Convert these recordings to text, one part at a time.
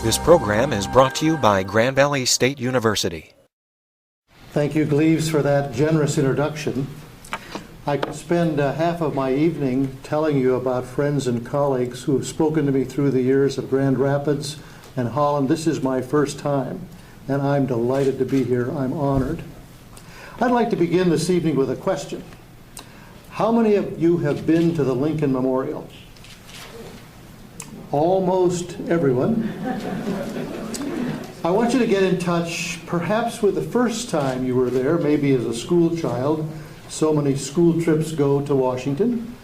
This program is brought to you by Grand Valley State University. Thank you, Gleaves, for that generous introduction. I could spend half of my evening telling you about friends and colleagues who have spoken to me through the years of Grand Rapids and Holland. This is my first time, and I'm delighted to be here. I'm honored. I'd like to begin this evening with a question. How many of you have been to the Lincoln Memorial? Almost everyone. I want you to get in touch perhaps with the first time you were there, maybe as a school child. So many school trips go to Washington.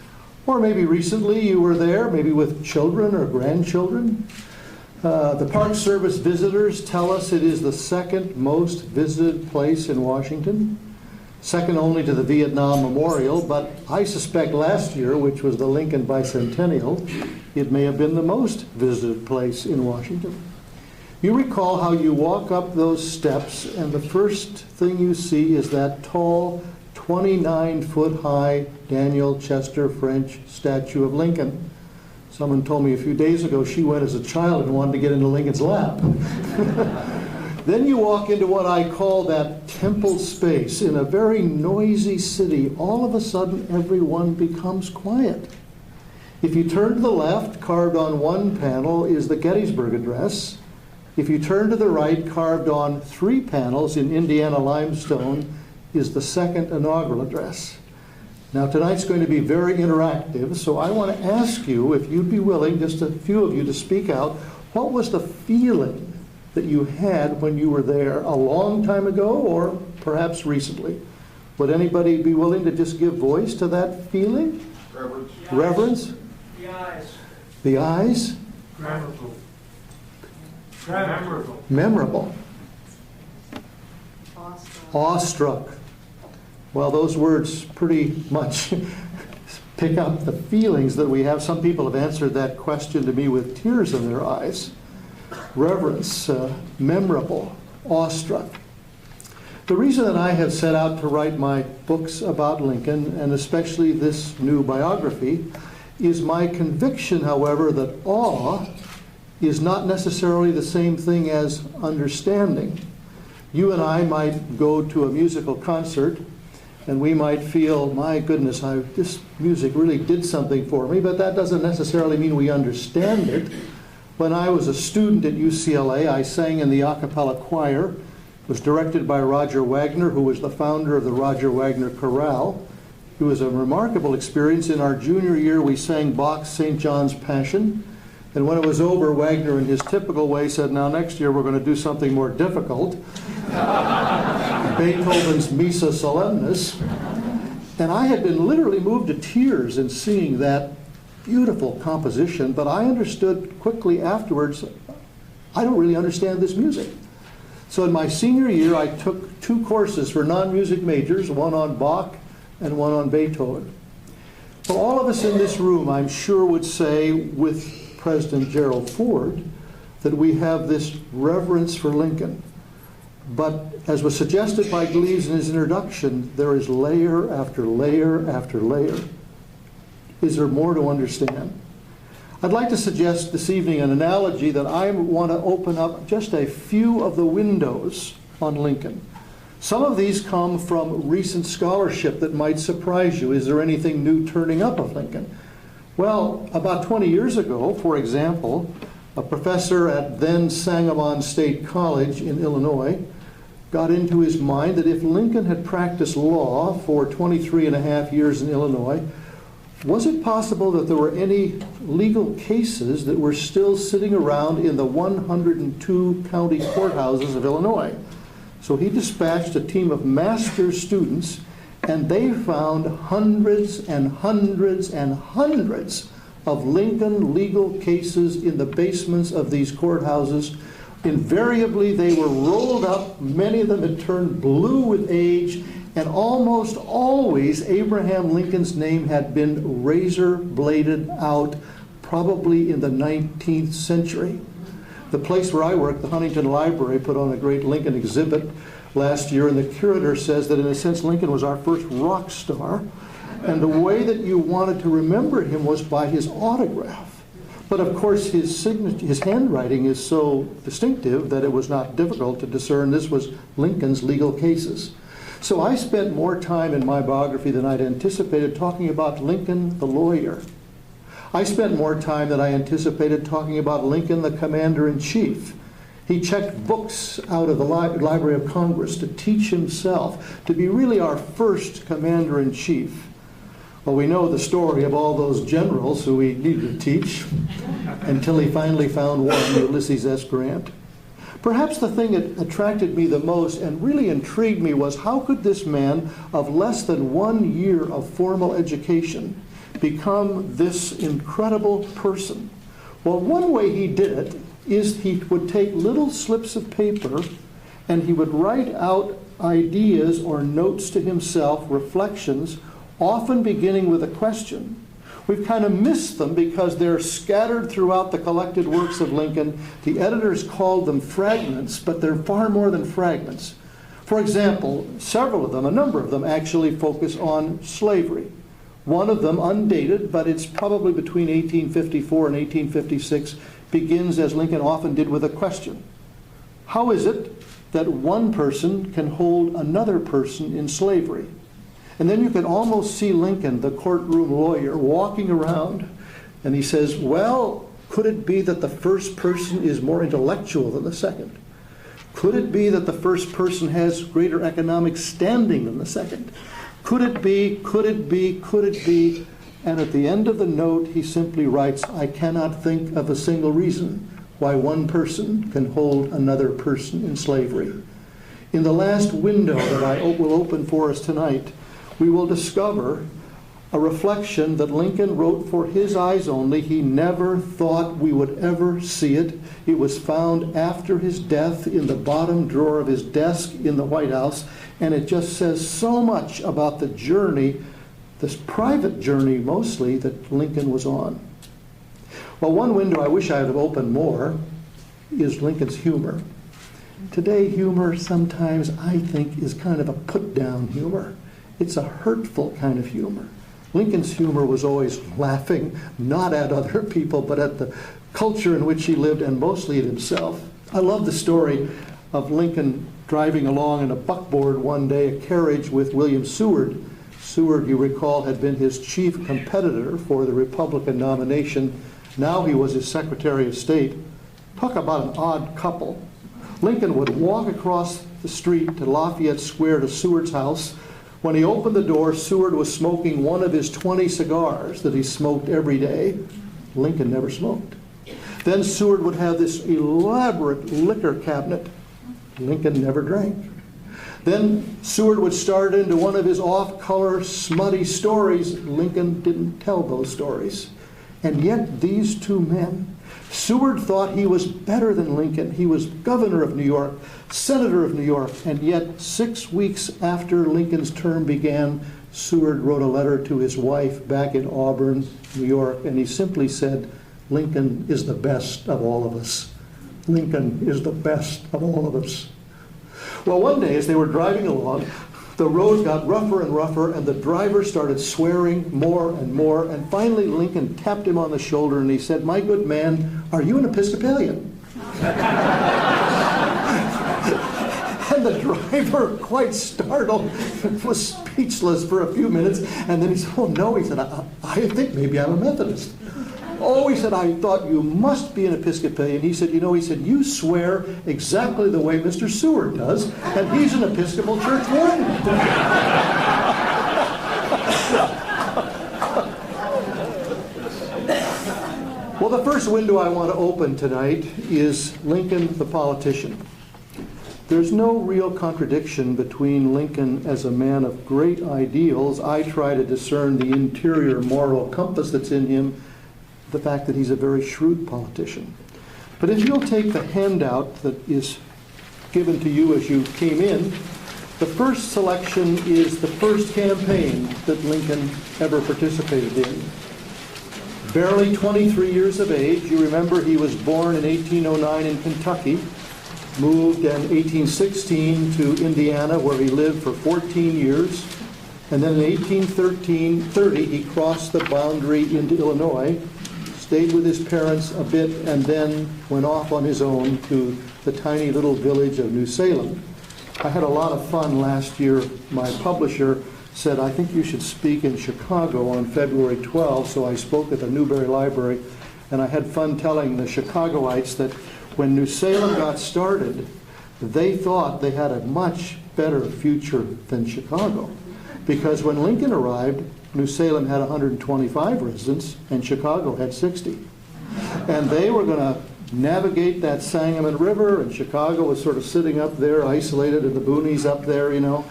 Or maybe recently you were there, maybe with children or grandchildren. The Park Service visitors tell us it is the second most visited place in Washington, second only to the Vietnam Memorial, but I suspect last year, which was the Lincoln Bicentennial, it may have been the most visited place in Washington. You recall how you walk up those steps and the first thing you see is that tall, 29-foot-high Daniel Chester French statue of Lincoln. Someone told me a few days ago she went as a child and wanted to get into Lincoln's lap. Then you walk into what I call that temple space in a very noisy city. All of a sudden, everyone becomes quiet. If you turn to the left, carved on one panel is the Gettysburg Address. If you turn to the right, carved on three panels in Indiana limestone, is the second inaugural address. Now tonight's going to be very interactive, so I want to ask you if you'd be willing, just a few of you, to speak out. What was the feeling that you had when you were there a long time ago or perhaps recently? Would anybody be willing to just give voice to that feeling? Reverence. Reverence? The eyes. The eyes? Memorable. Memorable. Memorable. Awestruck. Well, those words pretty much pick up the feelings that we have. Some people have answered that question to me with tears in their eyes. Reverence, memorable, awestruck. The reason that I have set out to write my books about Lincoln, and especially this new biography, is my conviction, however, that awe is not necessarily the same thing as understanding. You and I might go to a musical concert and we might feel, my goodness, this music really did something for me, but that doesn't necessarily mean we understand it. When I was a student at UCLA, I sang in the a cappella choir. It was directed by Roger Wagner, who was the founder of the Roger Wagner Chorale. It was a remarkable experience. In our junior year, we sang Bach's St. John's Passion. And when it was over, Wagner, in his typical way, said, now next year we're going to do something more difficult. Beethoven's Missa Solemnis. And I had been literally moved to tears in seeing that beautiful composition, but I understood quickly afterwards, I don't really understand this music. So in my senior year, I took two courses for non-music majors, one on Bach and one on Beethoven. So all of us in this room, I'm sure, would say with President Gerald Ford that we have this reverence for Lincoln. But as was suggested by Gleaves in his introduction, there is layer after layer after layer. Is there more to understand? I'd like to suggest this evening an analogy that I want to open up just a few of the windows on Lincoln. Some of these come from recent scholarship that might surprise you. Is there anything new turning up of Lincoln? Well, about 20 years ago, for example, a professor at then Sangamon State College in Illinois got into his mind that if Lincoln had practiced law for 23 and a half years in Illinois, was it possible that there were any legal cases that were still sitting around in the 102 county courthouses of Illinois? So he dispatched a team of master's students, and they found hundreds and hundreds and hundreds of Lincoln legal cases in the basements of these courthouses. Invariably, they were rolled up. Many of them had turned blue with age, and almost always Abraham Lincoln's name had been razor-bladed out, probably in the 19th century. The place where I work, the Huntington Library, put on a great Lincoln exhibit last year, and the curator says that in a sense Lincoln was our first rock star, and the way that you wanted to remember him was by his autograph. But of course, his handwriting is so distinctive that it was not difficult to discern this was Lincoln's legal cases. So I spent more time in my biography than I'd anticipated talking about Lincoln the lawyer. I spent more time than I anticipated talking about Lincoln the commander-in-chief. He checked books out of the Library of Congress to teach himself to be really our first commander-in-chief. Well, we know the story of all those generals who he needed to teach until he finally found one, Ulysses S. Grant. Perhaps the thing that attracted me the most and really intrigued me was how could this man of less than 1 year of formal education become this incredible person? Well, one way he did it is he would take little slips of paper and he would write out ideas or notes to himself, reflections, often beginning with a question. We've kind of missed them because they're scattered throughout the collected works of Lincoln. The editors called them fragments, but they're far more than fragments. For example, several of them, a number of them, actually focus on slavery. One of them, undated, but it's probably between 1854 and 1856, begins, as Lincoln often did, with a question. How is it that one person can hold another person in slavery? And then you can almost see Lincoln, the courtroom lawyer, walking around, and he says, well, could it be that the first person is more intellectual than the second? Could it be that the first person has greater economic standing than the second? Could it be, could it be, could it be? And at the end of the note, he simply writes, I cannot think of a single reason why one person can hold another person in slavery. In the last window that I will open for us tonight, we will discover a reflection that Lincoln wrote for his eyes only. He never thought we would ever see it. It was found after his death in the bottom drawer of his desk in the White House, and it just says so much about the journey, this private journey mostly, that Lincoln was on. Well, one window I wish I had opened more is Lincoln's humor. Today, humor sometimes, I think, is kind of a put-down humor. It's a hurtful kind of humor. Lincoln's humor was always laughing, not at other people, but at the culture in which he lived, and mostly at himself. I love the story of Lincoln driving along in a buckboard one day, a carriage with William Seward. Seward, you recall, had been his chief competitor for the Republican nomination. Now he was his Secretary of State. Talk about an odd couple. Lincoln would walk across the street to Lafayette Square to Seward's house. When he opened the door, Seward was smoking one of his 20 cigars that he smoked every day. Lincoln never smoked. Then Seward would have this elaborate liquor cabinet. Lincoln never drank. Then Seward would start into one of his off-color, smutty stories. Lincoln didn't tell those stories. And yet these two men, Seward thought he was better than Lincoln. He was governor of New York, senator of New York, and yet 6 weeks after Lincoln's term began, Seward wrote a letter to his wife back in Auburn, New York, and he simply said, Lincoln is the best of all of us. Lincoln is the best of all of us. Well, one day as they were driving along, the road got rougher and rougher, and the driver started swearing more and more, and finally Lincoln tapped him on the shoulder and he said, my good man, are you an Episcopalian? And the driver, quite startled, was speechless for a few minutes, and then he said, oh no, he said, I think maybe I'm a Methodist. Oh, he said, I thought you must be an Episcopalian. He said, you swear exactly the way Mr. Seward does, and he's an Episcopal church warden. Well, the first window I want to open tonight is Lincoln the politician. There's no real contradiction between Lincoln as a man of great ideals. I try to discern the interior moral compass that's in him, the fact that he's a very shrewd politician. But if you'll take the handout that is given to you as you came in, the first selection is the first campaign that Lincoln ever participated in. Barely 23 years of age. You remember he was born in 1809 in Kentucky, moved in 1816 to Indiana, where he lived for 14 years, and then in 1830 he crossed the boundary into Illinois, stayed with his parents a bit, and then went off on his own to the tiny little village of New Salem. I had a lot of fun last year. My publisher said, I think you should speak in Chicago on February 12th, so I spoke at the Newberry Library, and I had fun telling the Chicagoites that when New Salem got started, they thought they had a much better future than Chicago. Because when Lincoln arrived, New Salem had 125 residents, and Chicago had 60. And they were going to navigate that Sangamon River, and Chicago was sort of sitting up there, isolated in the boonies up there, you know.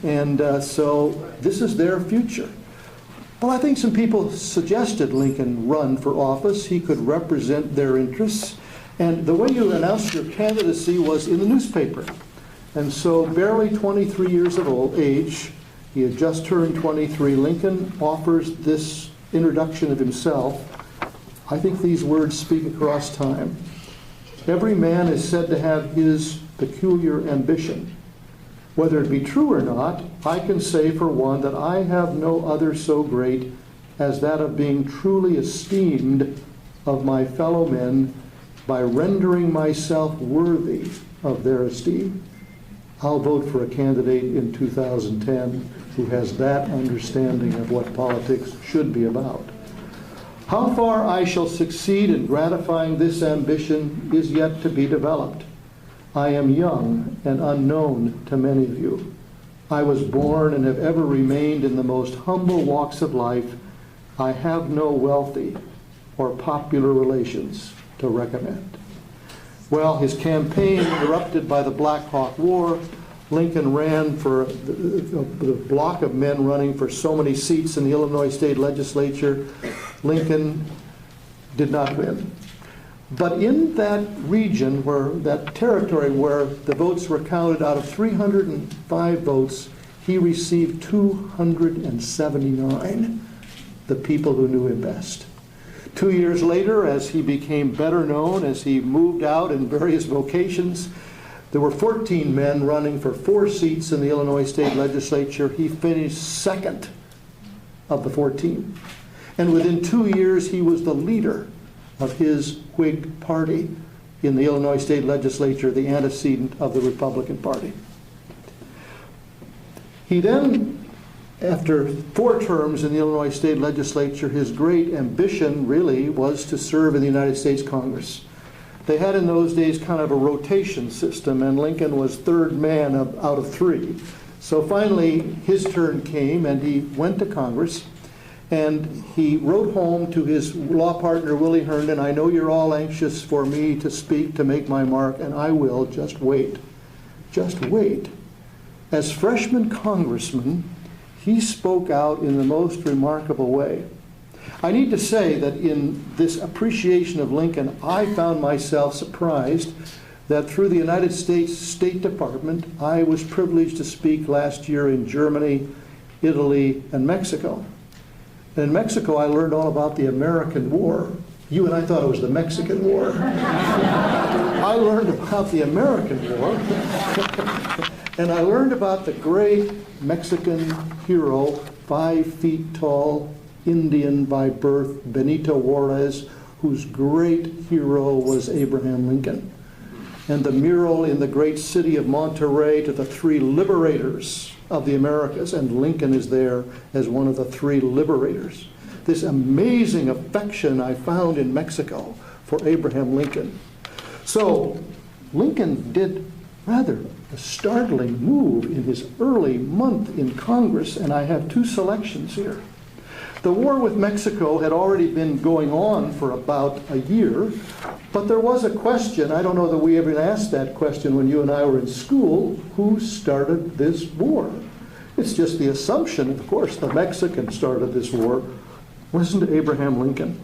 And so this is their future. Well, I think some people suggested Lincoln run for office. He could represent their interests. And the way you announced your candidacy was in the newspaper. And so barely 23 years of age, he had just turned 23, Lincoln offers this introduction of himself. I think these words speak across time. Every man is said to have his peculiar ambition. Whether it be true or not, I can say for one that I have no other so great as that of being truly esteemed of my fellow men by rendering myself worthy of their esteem. I'll vote for a candidate in 2010 who has that understanding of what politics should be about. How far I shall succeed in gratifying this ambition is yet to be developed. I am young and unknown to many of you. I was born and have ever remained in the most humble walks of life. I have no wealthy or popular relations to recommend. Well, his campaign interrupted by the Black Hawk War, Lincoln ran for the block of men running for so many seats in the Illinois State Legislature. Lincoln did not win. But in that region, that territory where the votes were counted, out of 305 votes, he received 279, the people who knew him best. 2 years later, as he became better known, as he moved out in various vocations, there were 14 men running for 4 seats in the Illinois State Legislature. He finished second of the 14. And within 2 years, he was the leader of his Whig party in the Illinois State Legislature, the antecedent of the Republican Party. He then, after 4 terms in the Illinois State Legislature, his great ambition really was to serve in the United States Congress. They had in those days kind of a rotation system, and Lincoln was third man out of 3. So finally, his turn came, and he went to Congress, and he wrote home to his law partner, Willie Herndon, I know you're all anxious for me to speak, to make my mark, and I will, just wait. Just wait. As freshman congressman, he spoke out in the most remarkable way. I need to say that in this appreciation of Lincoln, I found myself surprised that through the United States State Department, I was privileged to speak last year in Germany, Italy, and Mexico. And in Mexico, I learned all about the American War. You and I thought it was the Mexican War. I learned about the American War, and I learned about the great Mexican hero, 5 feet tall, Indian by birth, Benito Juarez, whose great hero was Abraham Lincoln. And the mural in the great city of Monterrey to the 3 liberators of the Americas, and Lincoln is there as one of the 3 liberators. This amazing affection I found in Mexico for Abraham Lincoln. So Lincoln did rather a startling move in his early month in Congress, and I have 2 selections here. The war with Mexico had already been going on for about a year, but there was a question, I don't know that we ever asked that question when you and I were in school, who started this war? It's just the assumption, of course, the Mexicans started this war. Wasn't Abraham Lincoln?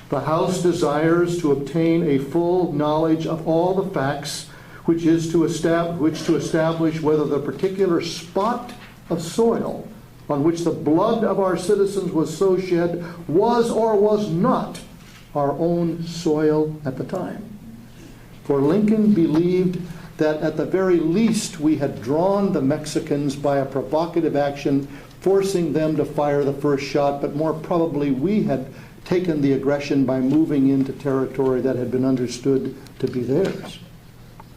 The House desires to obtain a full knowledge of all the facts, which to establish whether the particular spot of soil on which the blood of our citizens was so shed was or was not our own soil at the time. For Lincoln believed that at the very least we had drawn the Mexicans by a provocative action, forcing them to fire the first shot, but more probably we had taken the aggression by moving into territory that had been understood to be theirs.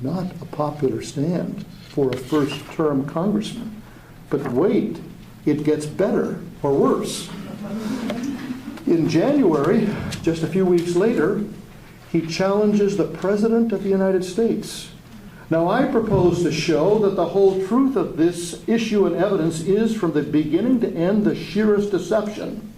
Not a popular stand for a first-term congressman. But wait, it gets better or worse. In January, just a few weeks later, he challenges the President of the United States. Now, I propose to show that the whole truth of this issue and evidence is, from the beginning to end, the sheerest deception.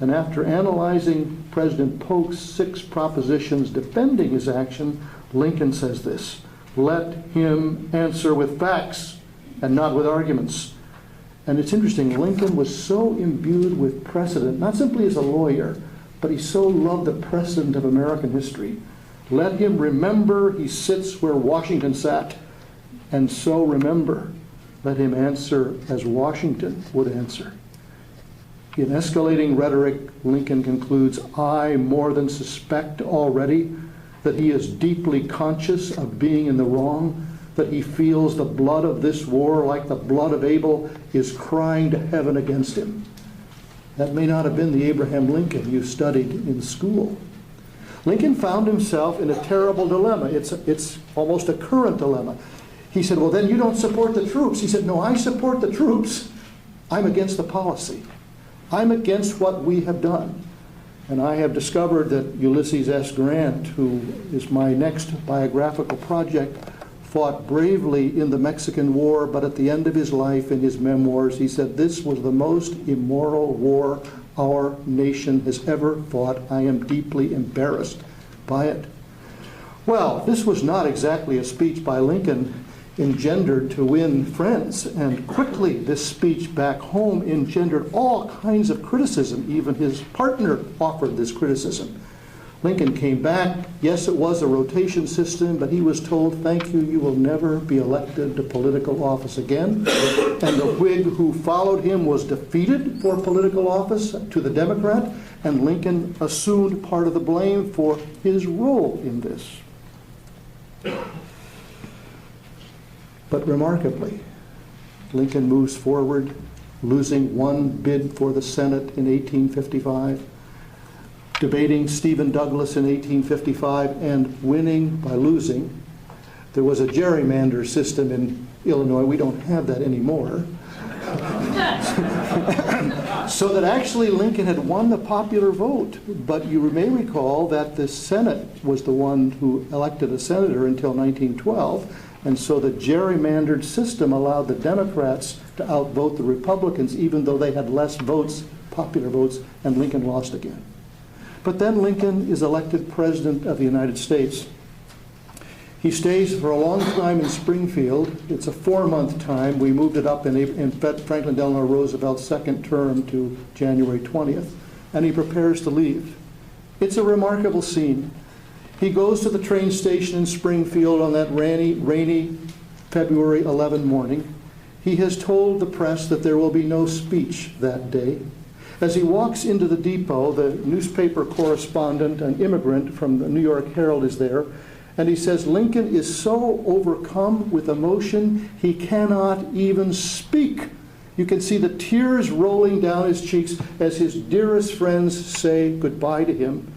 And after analyzing President Polk's 6 propositions defending his action, Lincoln says this: "Let him answer with facts and not with arguments." And it's interesting, Lincoln was so imbued with precedent, not simply as a lawyer, but he so loved the precedent of American history. Let him remember he sits where Washington sat, and so remember, let him answer as Washington would answer. In escalating rhetoric, Lincoln concludes, "I more than suspect already that he is deeply conscious of being in the wrong, that he feels the blood of this war, like the blood of Abel, is crying to heaven against him." That may not have been the Abraham Lincoln you studied in school. Lincoln found himself in a terrible dilemma. It's almost a current dilemma. He said, "Well, then you don't support the troops." He said, "No, I support the troops. I'm against the policy. I'm against what we have done." And I have discovered that Ulysses S. Grant, who is my next biographical project, fought bravely in the Mexican War, but at the end of his life, in his memoirs, he said, "This was the most immoral war our nation has ever fought. I am deeply embarrassed by it." Well, this was not exactly a speech by Lincoln engendered to win friends, and quickly this speech back home engendered all kinds of criticism. Even his partner offered this criticism. Lincoln came back. Yes, it was a rotation system, but he was told, "Thank you, you will never be elected to political office again." And the Whig who followed him was defeated for political office to the Democrat, and Lincoln assumed part of the blame for his role in this. But remarkably, Lincoln moves forward, losing one bid for the Senate in 1855, debating Stephen Douglas in 1855, and winning by losing. There was a gerrymander system in Illinois. We don't have that anymore. So that actually Lincoln had won the popular vote. But you may recall that the Senate was the one who elected a senator until 1912. And so the gerrymandered system allowed the Democrats to outvote the Republicans, even though they had less votes, popular votes, and Lincoln lost again. But then Lincoln is elected President of the United States. He stays for a long time in Springfield. It's a 4-month time. We moved it up in Franklin Delano Roosevelt's second term to January 20th, and he prepares to leave. It's a remarkable scene. He goes to the train station in Springfield on that rainy February 11 morning. He has told the press that there will be no speech that day. As he walks into the depot, the newspaper correspondent, an immigrant from the New York Herald, is there, and he says Lincoln is so overcome with emotion he cannot even speak. You can see the tears rolling down his cheeks as his dearest friends say goodbye to him.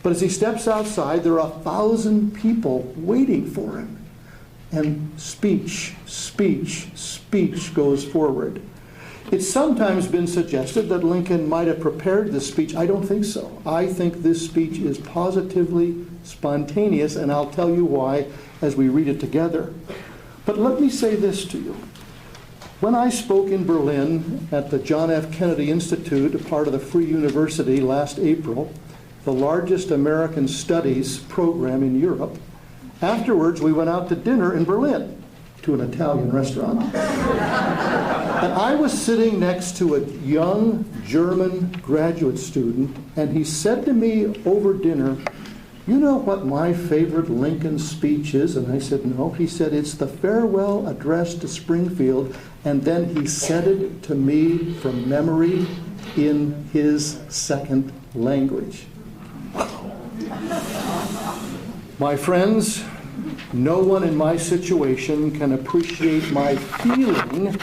But as he steps outside, there are 1,000 people waiting for him. And speech goes forward. It's sometimes been suggested that Lincoln might have prepared this speech. I don't think so. I think this speech is positively spontaneous, and I'll tell you why as we read it together. But let me say this to you. When I spoke in Berlin at the John F. Kennedy Institute, a part of the Free University, last April, the largest American studies program in Europe, afterwards we went out to dinner in Berlin to an Italian restaurant. And I was sitting next to a young German graduate student, and he said to me over dinner, "You know what my favorite Lincoln speech is?" And I said, "No." He said, "It's the farewell address to Springfield." And then he said it to me from memory in his second language. My friends, no one in my situation can appreciate my feeling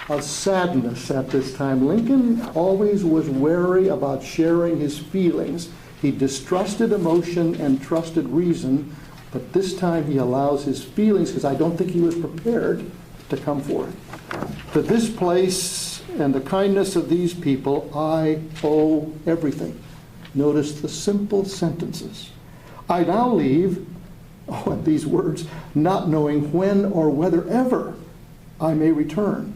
of sadness at this time. Lincoln always was wary about sharing his feelings. He distrusted emotion and trusted reason, but this time he allows his feelings, because I don't think he was prepared to come forth. To this place and the kindness of these people, I owe everything. Notice the simple sentences. I now leave, and these words, not knowing when or whether ever I may return,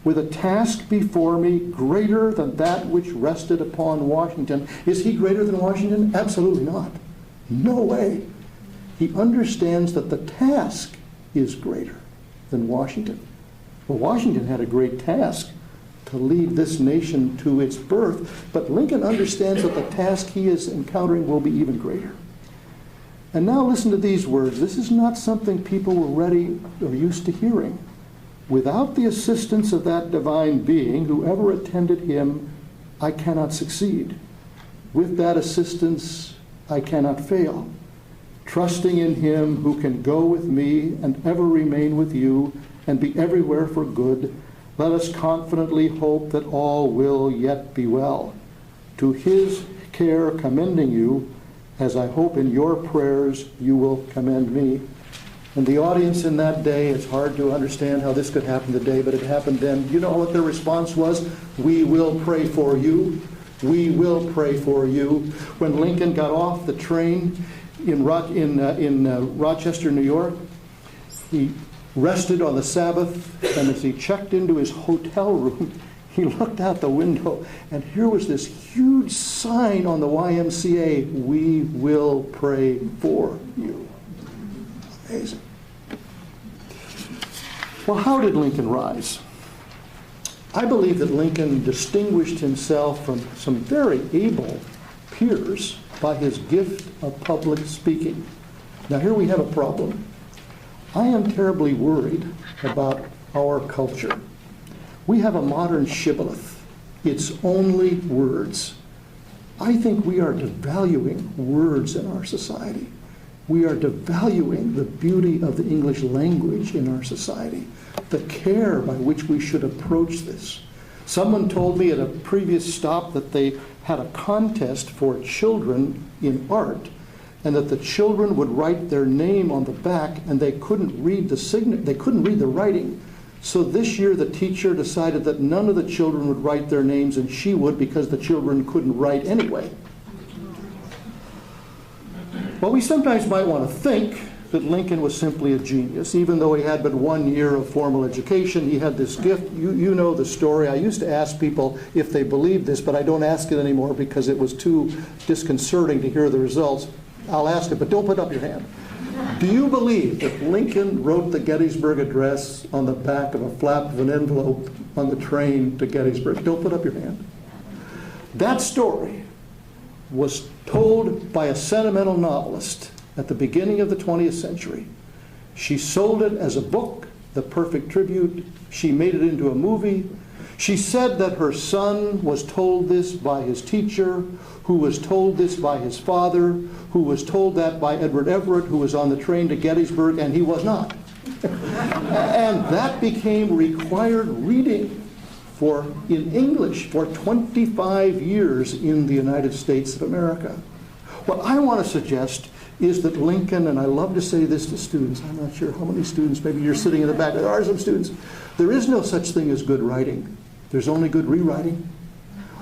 with a task before me greater than that which rested upon Washington. Is he greater than Washington? Absolutely not. No way. He understands that the task is greater than Washington. Well, Washington had a great task to lead this nation to its birth, but Lincoln understands that the task he is encountering will be even greater. And now listen to these words. This is not something people were ready or used to hearing. Without the assistance of that divine being, whoever attended him, I cannot succeed. With that assistance, I cannot fail. Trusting in him who can go with me and ever remain with you and be everywhere for good, let us confidently hope that all will yet be well. To his care commending you, as I hope in your prayers you will commend me. And the audience in that day, it's hard to understand how this could happen today, but it happened then. You know what their response was? We will pray for you. We will pray for you. When Lincoln got off the train in Rochester, New York, he rested on the Sabbath, and as he checked into his hotel room, he looked out the window, and here was this huge sign on the YMCA, we will pray for you. Amazing. Well, how did Lincoln rise? I believe that Lincoln distinguished himself from some very able peers by his gift of public speaking. Now here we have a problem. I am terribly worried about our culture. We have a modern shibboleth. It's only words. I think we are devaluing words in our society. We are devaluing the beauty of the English language in our society, the care by which we should approach this. Someone told me at a previous stop that they had a contest for children in art, and that the children would write their name on the back, and they couldn't read the writing. So this year the teacher decided that none of the children would write their names, and she would, because the children couldn't write anyway. Well, we sometimes might want to think that Lincoln was simply a genius. Even though he had but 1 year of formal education, he had this gift. You know the story. I used to ask people if they believed this, but I don't ask it anymore because it was too disconcerting to hear the results. I'll ask it, but don't put up your hand. Do you believe that Lincoln wrote the Gettysburg Address on the back of a flap of an envelope on the train to Gettysburg? Don't put up your hand. That story was told by a sentimental novelist at the beginning of the 20th century. She sold it as a book, The Perfect Tribute. She made it into a movie. She said that her son was told this by his teacher, who was told this by his father, who was told that by Edward Everett, who was on the train to Gettysburg, and he was not. And that became required reading in English for 25 years in the United States of America. What I want to suggest is that Lincoln, and I love to say this to students, I'm not sure how many students, maybe you're sitting in the back, there are some students, there is no such thing as good writing. There's only good rewriting.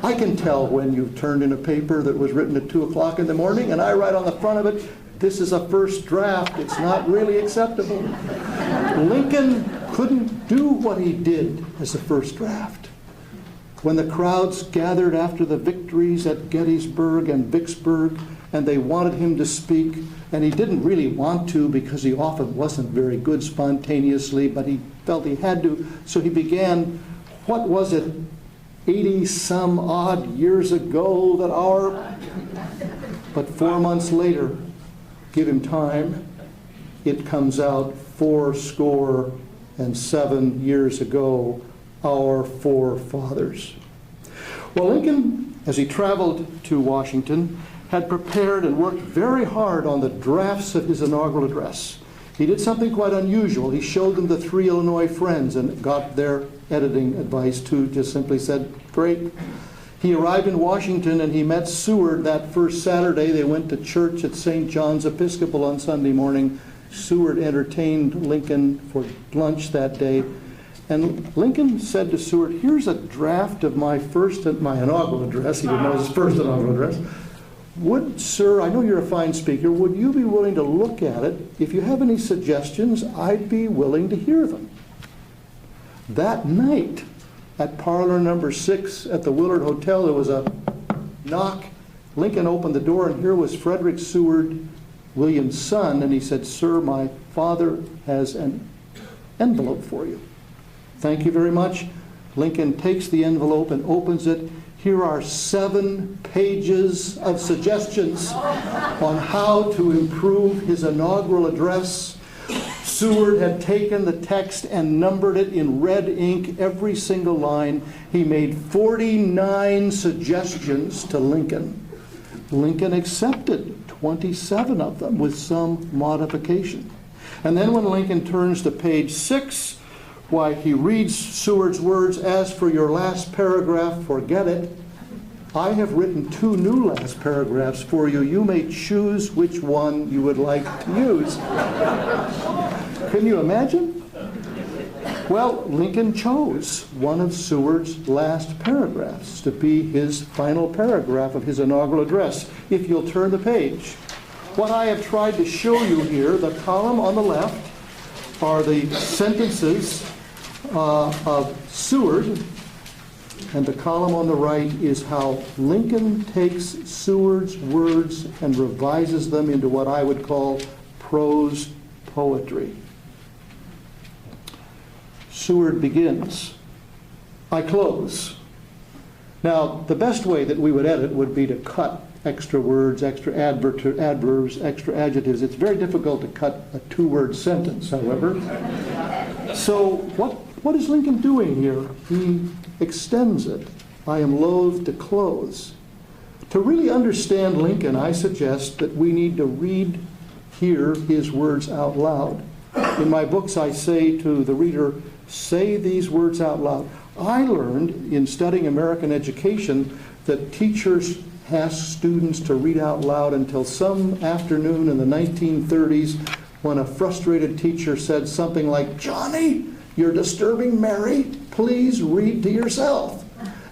I can tell when you've turned in a paper that was written at 2 o'clock in the morning, and I write on the front of it, this is a first draft, it's not really acceptable. Lincoln couldn't do what he did as a first draft. When the crowds gathered after the victories at Gettysburg and Vicksburg, and they wanted him to speak, and he didn't really want to because he often wasn't very good spontaneously, but he felt he had to, so he began, what was it, 80-some odd years ago that but 4 months later, give him time, it comes out fourscore-and-7 years ago, our forefathers. Well, Lincoln, as he traveled to Washington, had prepared and worked very hard on the drafts of his inaugural address. He did something quite unusual. He showed them the 3 Illinois Friends and got their editing advice too, just simply said, great. He arrived in Washington and he met Seward that first Saturday. They went to church at St. John's Episcopal on Sunday morning. Seward entertained Lincoln for lunch that day. And Lincoln said to Seward, here's a draft of my inaugural address. He didn't know it was his first inaugural address. Would, sir, I know you're a fine speaker, would you be willing to look at it? If you have any suggestions, I'd be willing to hear them. That night, at parlor number 6 at the Willard Hotel, there was a knock. Lincoln opened the door, and here was Frederick Seward, William's son, and he said, sir, my father has an envelope for you. Thank you very much. Lincoln takes the envelope and opens it. Here are 7 pages of suggestions on how to improve his inaugural address. Seward had taken the text and numbered it in red ink, every single line. He made 49 suggestions to Lincoln. Lincoln accepted 27 of them with some modification. And then when Lincoln turns to page 6, why, he reads Seward's words, as for your last paragraph, forget it. I have written 2 new last paragraphs for you. You may choose which one you would like to use. Can you imagine? Well, Lincoln chose one of Seward's last paragraphs to be his final paragraph of his inaugural address. If you'll turn the page. What I have tried to show you here, the column on the left are the sentences of Seward, and the column on the right is how Lincoln takes Seward's words and revises them into what I would call prose poetry. Seward begins, I close. Now, the best way that we would edit would be to cut extra words, extra adverbs, extra adjectives. It's very difficult to cut a 2-word sentence, however. So what is Lincoln doing here? He extends it. I am loath to close. To really understand Lincoln, I suggest that we need to hear his words out loud. In my books, I say to the reader, say these words out loud. I learned in studying American education that teachers asked students to read out loud until some afternoon in the 1930s when a frustrated teacher said something like, Johnny, you're disturbing Mary. Please read to yourself.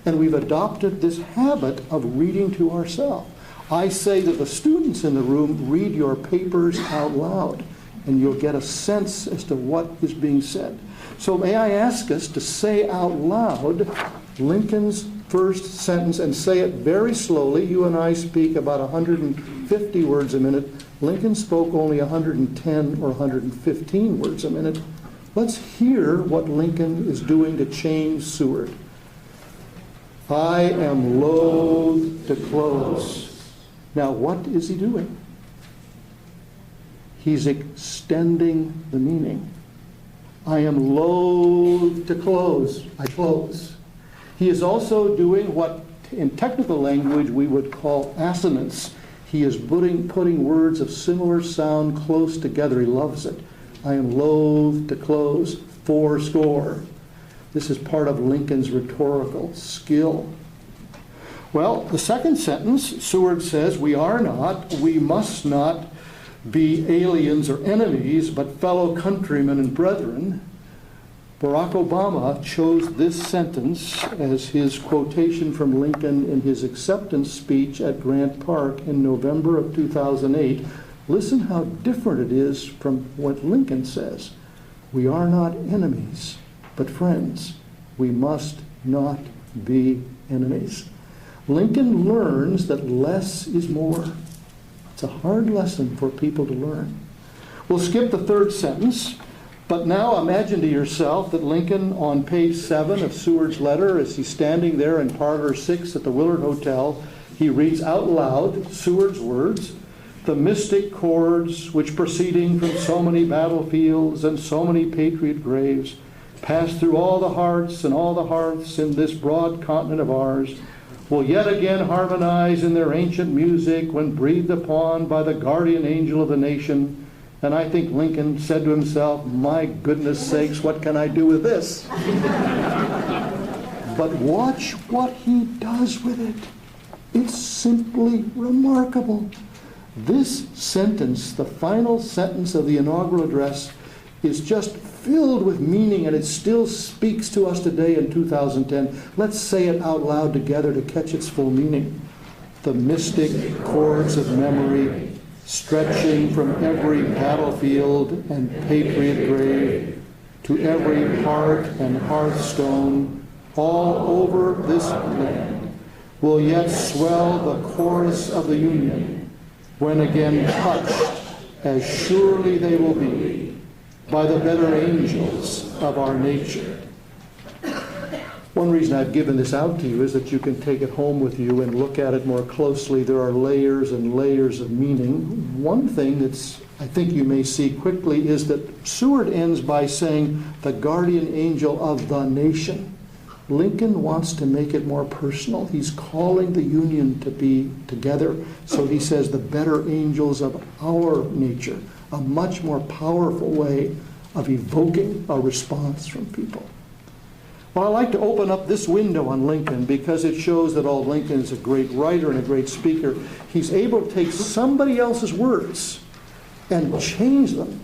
And we've adopted this habit of reading to ourselves. I say to the students in the room, read your papers out loud, and you'll get a sense as to what is being said. So may I ask us to say out loud Lincoln's first sentence, and say it very slowly. You and I speak about 150 words a minute. Lincoln spoke only 110 or 115 words a minute. Let's hear what Lincoln is doing to change Seward. I am loath to close. Now, what is he doing? He's extending the meaning. I am loath to close. I close. He is also doing what in technical language we would call assonance. He is putting words of similar sound close together. He loves it. I am loath to close. 80. This is part of Lincoln's rhetorical skill. Well, the second sentence, Seward says, we must not be aliens or enemies, but fellow countrymen and brethren. Barack Obama chose this sentence as his quotation from Lincoln in his acceptance speech at Grant Park in November of 2008. Listen how different it is from what Lincoln says. We are not enemies, but friends. We must not be enemies. Lincoln learns that less is more. It's a hard lesson for people to learn. We'll skip the third sentence. But now imagine to yourself that Lincoln, on page 7 of Seward's letter, as he's standing there in parlor 6 at the Willard Hotel, he reads out loud Seward's words, the mystic chords which proceeding from so many battlefields and so many patriot graves pass through all the hearts and all the hearths in this broad continent of ours, will yet again harmonize in their ancient music when breathed upon by the guardian angel of the nation, And I think Lincoln said to himself, my goodness sakes, what can I do with this? But watch what he does with it. It's simply remarkable. This sentence, the final sentence of the inaugural address, is just filled with meaning, and it still speaks to us today in 2010. Let's say it out loud together to catch its full meaning. The mystic chords of memory, stretching from every battlefield and patriot grave to every heart and hearthstone all over this land, will yet swell the chorus of the Union when again touched, as surely they will be, by the better angels of our nature. One reason I've given this out to you is that you can take it home with you and look at it more closely. There are layers and layers of meaning. One thing that's, I think you may see quickly, is that Seward ends by saying, the guardian angel of the nation. Lincoln wants to make it more personal. He's calling the Union to be together. So he says the better angels of our nature, a much more powerful way of evoking a response from people. Well, I like to open up this window on Lincoln because it shows that although Lincoln is a great writer and a great speaker, he's able to take somebody else's words and change them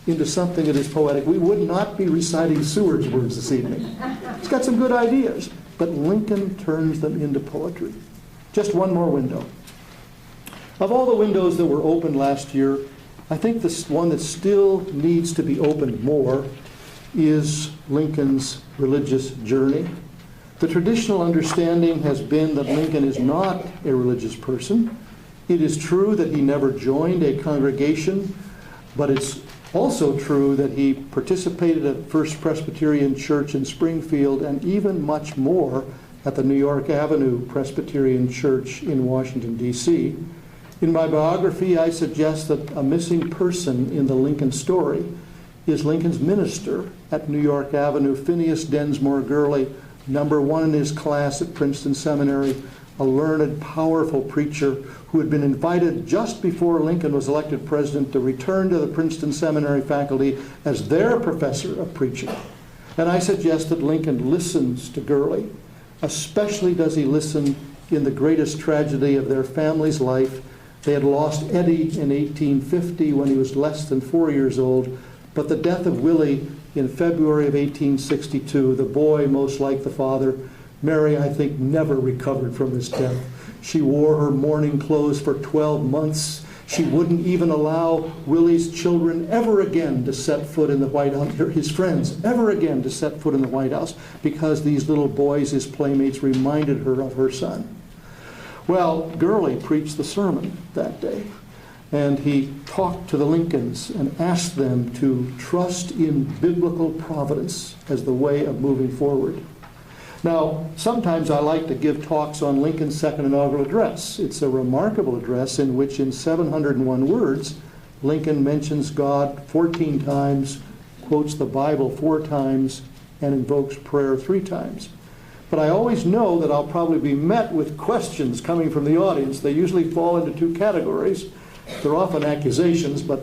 into something that is poetic. We would not be reciting Seward's words this evening. He's got some good ideas, but Lincoln turns them into poetry. Just one more window. Of all the windows that were opened last year, I think the one that still needs to be opened more is Lincoln's religious journey. The traditional understanding has been that Lincoln is not a religious person. It is true that he never joined a congregation, but it's also true that he participated at First Presbyterian Church in Springfield and even much more at the New York Avenue Presbyterian Church in Washington, D.C. In my biography, I suggest that a missing person in the Lincoln story is Lincoln's minister at New York Avenue, Phineas Densmore Gurley, number one in his class at Princeton Seminary, a learned, powerful preacher who had been invited just before Lincoln was elected president to return to the Princeton Seminary faculty as their professor of preaching. And I suggest that Lincoln listens to Gurley. Especially does he listen in the greatest tragedy of their family's life. They had lost Eddie in 1850 when he was less than 4 years old, but the death of Willie in February of 1862, the boy most like the father, Mary, I think, never recovered from his death. She wore her mourning clothes for 12 months. She wouldn't even allow Willie's children ever again to set foot in the White House, his friends, ever again to set foot in the White House, because these little boys, his playmates, reminded her of her son. Well, Gurley preached the sermon that day, and he talked to the Lincolns and asked them to trust in biblical providence as the way of moving forward. Now, sometimes I like to give talks on Lincoln's second inaugural address. It's a remarkable address in which, in 701 words, Lincoln mentions God 14 times, quotes the Bible 4 times, and invokes prayer 3 times. But I always know that I'll probably be met with questions coming from the audience. They usually fall into 2 categories. They're often accusations, but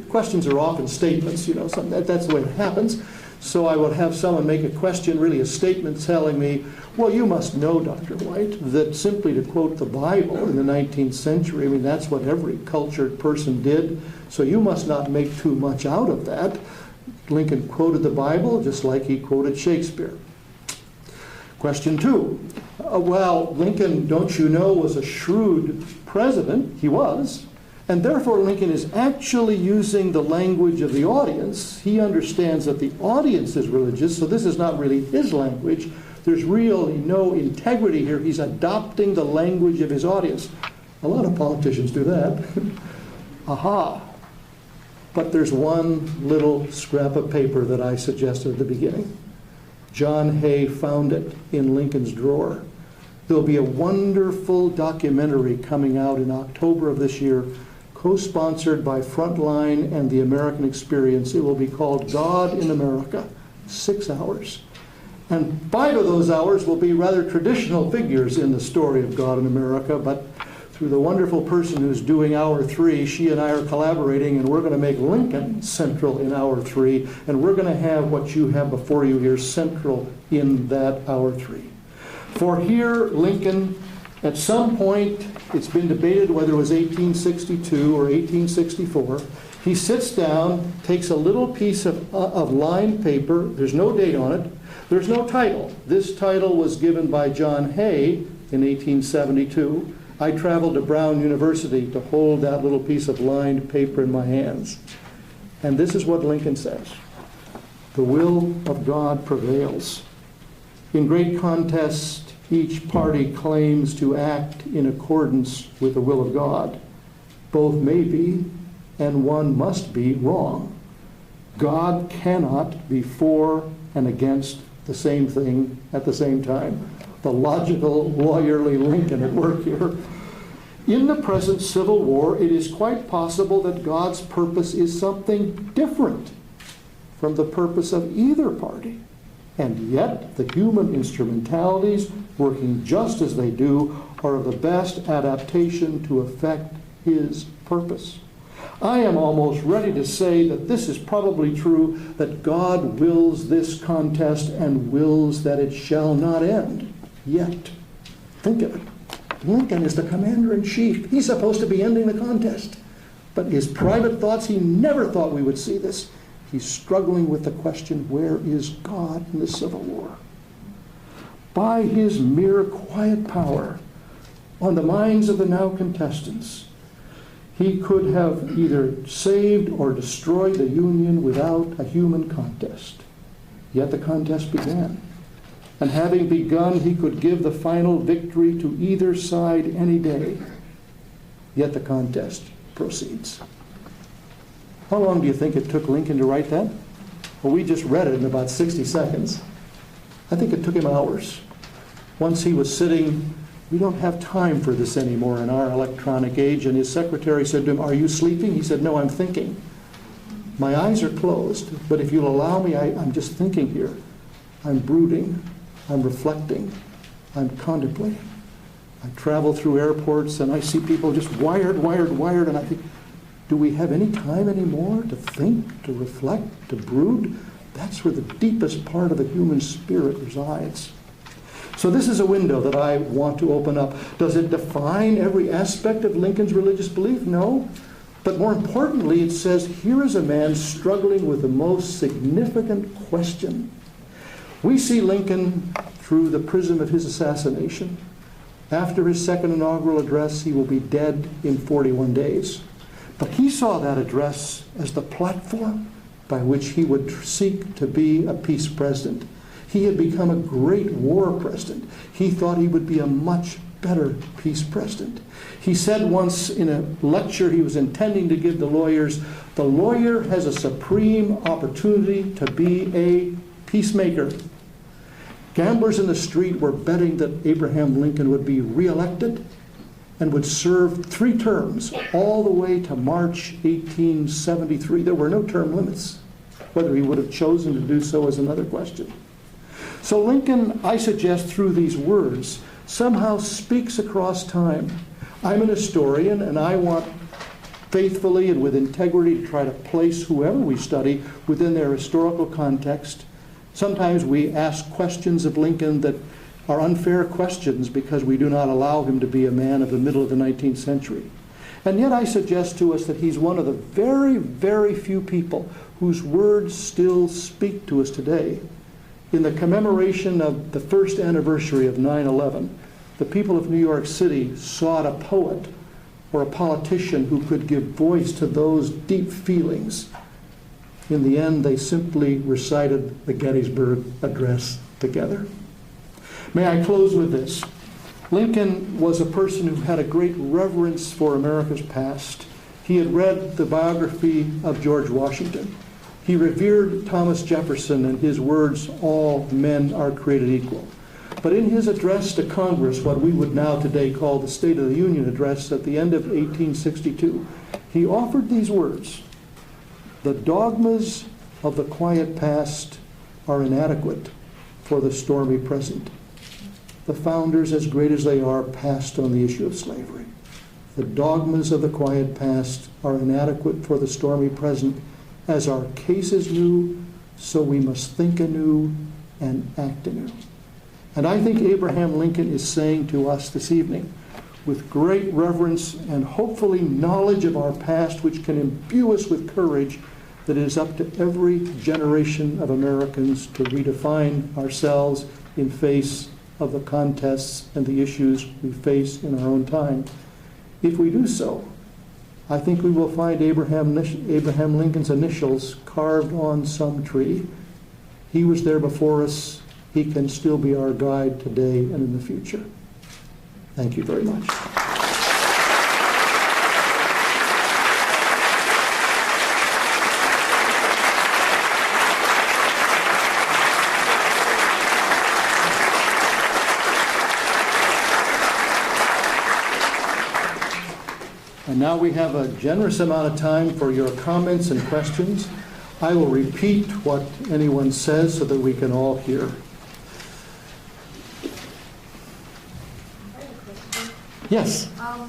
questions are often statements. You know, that's the way it happens. So I will have someone make a question, really a statement, telling me, well, you must know, Dr. White, that simply to quote the Bible in the 19th century, I mean, that's what every cultured person did, so you must not make too much out of that. Lincoln quoted the Bible just like he quoted Shakespeare. Question 2. Well, Lincoln, don't you know, was a shrewd president. He was. And therefore, Lincoln is actually using the language of the audience. He understands that the audience is religious, so this is not really his language. There's really no integrity here. He's adopting the language of his audience. A lot of politicians do that. Aha. But there's one little scrap of paper that I suggested at the beginning. John Hay found it in Lincoln's drawer. There'll be a wonderful documentary coming out in October of this year, co-sponsored by Frontline and the American Experience. It will be called God in America, 6 hours. And 5 of those hours will be rather traditional figures in the story of God in America, but through the wonderful person who's doing hour 3, she and I are collaborating, and we're going to make Lincoln central in hour 3, and we're going to have what you have before you here central in that hour 3. For here, Lincoln, at some point, it's been debated whether it was 1862 or 1864, he sits down, takes a little piece of lined paper. There's no date on it. There's no title. This title was given by John Hay in 1872. I traveled to Brown University to hold that little piece of lined paper in my hands. And this is what Lincoln says: "The will of God prevails. In great contest, each party claims to act in accordance with the will of God. Both may be, and one must be, wrong. God cannot be for and against the same thing at the same time." The logical, lawyerly Lincoln at work here. In the present Civil War, it is quite possible that God's purpose is something different from the purpose of either party. And yet, the human instrumentalities, working just as they do, are of the best adaptation to effect his purpose. I am almost ready to say that this is probably true, that God wills this contest and wills that it shall not end. Yet, think of it. Lincoln is the commander-in-chief. He's supposed to be ending the contest. But his private thoughts, he never thought we would see this. He's struggling with the question, where is God in the Civil War? By his mere quiet power on the minds of the now contestants, he could have either saved or destroyed the Union without a human contest. Yet the contest began. And having begun, he could give the final victory to either side any day. Yet the contest proceeds. How long do you think it took Lincoln to write that? Well, we just read it in about 60 seconds. I think it took him hours. Once he was sitting, we don't have time for this anymore in our electronic age, and his secretary said to him, "Are you sleeping?" He said, "No, I'm thinking. My eyes are closed, but if you'll allow me, I'm just thinking here. I'm brooding. I'm reflecting. I'm contemplating. I travel through airports and I see people just wired, and I think, do we have any time anymore to think, to reflect, to brood? That's where the deepest part of the human spirit resides." So this is a window that I want to open up. Does it define every aspect of Lincoln's religious belief? No. But more importantly, it says, here is a man struggling with the most significant question. We see Lincoln through the prism of his assassination. After his second inaugural address, he will be dead in 41 days. But he saw that address as the platform by which he would seek to be a peace president. He had become a great war president. He thought he would be a much better peace president. He said once in a lecture he was intending to give the lawyers, the lawyer has a supreme opportunity to be a peacemaker. Gamblers in the street were betting that Abraham Lincoln would be reelected and would serve 3 terms all the way to March 1873. There were no term limits. Whether he would have chosen to do so is another question. So Lincoln, I suggest through these words, somehow speaks across time. I'm an historian, and I want faithfully and with integrity to try to place whoever we study within their historical context. Sometimes we ask questions of Lincoln that are unfair questions because we do not allow him to be a man of the middle of the 19th century. And yet I suggest to us that he's one of the very, very few people whose words still speak to us today. In the commemoration of the first anniversary of 9/11, the people of New York City sought a poet or a politician who could give voice to those deep feelings. In the end, they simply recited the Gettysburg Address together. May I close with this. Lincoln was a person who had a great reverence for America's past. He had read the biography of George Washington. He revered Thomas Jefferson and his words, all men are created equal. But in his address to Congress, what we would now today call the State of the Union address at the end of 1862, he offered these words: "The dogmas of the quiet past are inadequate for the stormy present. The founders, as great as they are, passed on the issue of slavery. The dogmas of the quiet past are inadequate for the stormy present. As our case is new, so we must think anew and act anew. And I think Abraham Lincoln is saying to us this evening, with great reverence and hopefully knowledge of our past, which can imbue us with courage, that it is up to every generation of Americans to redefine ourselves in face of the contests and the issues we face in our own time. If we do so, I think we will find Abraham Lincoln's initials carved on some tree. He was there before us. He can still be our guide today and in the future. Thank you very much. And now we have a generous amount of time for your comments and questions. I will repeat what anyone says so that we can all hear. Yes. How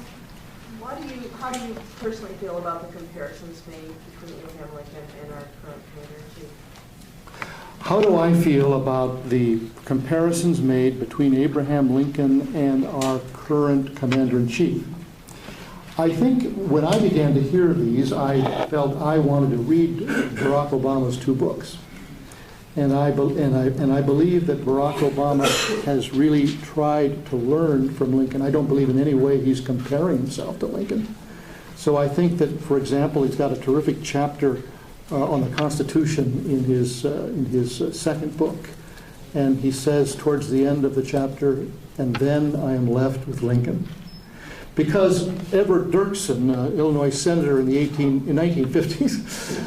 do you personally feel about the comparisons made between Abraham Lincoln and our current Commander-in-Chief? How do I feel about the comparisons made between Abraham Lincoln and our current Commander-in-Chief? I think when I began to hear these, I felt I wanted to read Barack Obama's two books. And I believe that Barack Obama has really tried to learn from Lincoln. I don't believe in any way he's comparing himself to Lincoln. So I think that, for example, he's got a terrific chapter on the Constitution in his second book. And he says towards the end of the chapter, "And then I am left with Lincoln." Because Everett Dirksen, Illinois senator in the 1950s,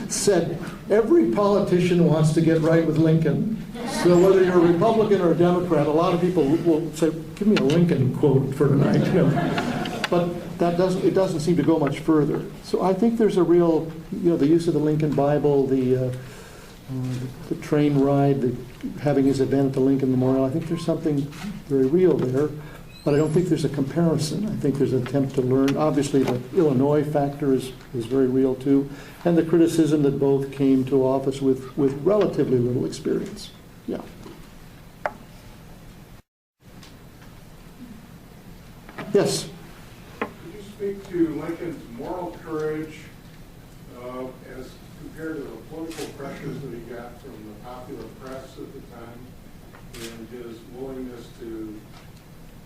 said, every politician wants to get right with Lincoln. So whether you're a Republican or a Democrat, a lot of people will say, give me a Lincoln quote for tonight. But it doesn't seem to go much further. So I think there's a real, the use of the Lincoln Bible, the train ride, having his event at the Lincoln Memorial, I think there's something very real there. But I don't think there's a comparison. I think there's an attempt to learn. Obviously, the Illinois factor is very real, too. And the criticism that both came to office with relatively little experience. Yeah. Yes? Could you speak to Lincoln's moral courage as compared to the political pressures that he got from the popular press at the time, and his willingness to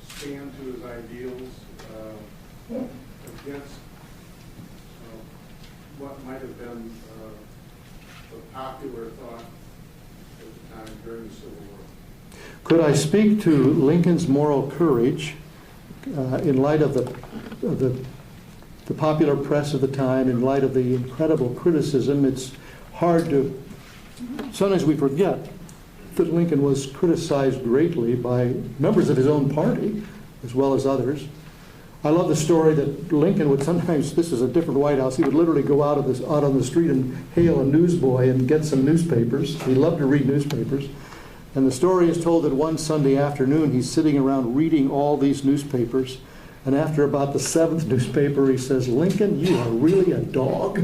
stand to his ideals against what might have been the popular thought at the time during the Civil War? Could I speak to Lincoln's moral courage in light of the popular press of the time, in light of the incredible criticism? It's hard to, sometimes we forget that Lincoln was criticized greatly by members of his own party as well as others. I love the story that Lincoln would sometimes, this is a different White House, he would literally go out on the street and hail a newsboy and get some newspapers. He loved to read newspapers. And the story is told that one Sunday afternoon he's sitting around reading all these newspapers, and after about the seventh newspaper he says, "Lincoln, you are really a dog."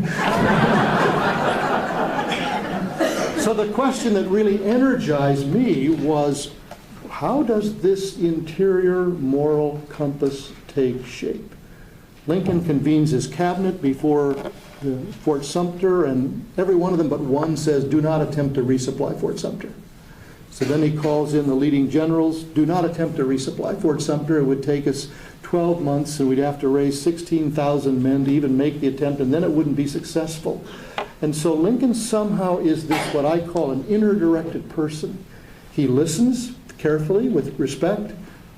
So the question that really energized me was, how does this interior moral compass take shape? Lincoln convenes his cabinet before Fort Sumter, and every one of them but one says, do not attempt to resupply Fort Sumter. So then he calls in the leading generals, do not attempt to resupply Fort Sumter. It would take us 12 months, and we'd have to raise 16,000 men to even make the attempt, and then it wouldn't be successful. And so Lincoln somehow is this, what I call an inner-directed person. He listens carefully with respect,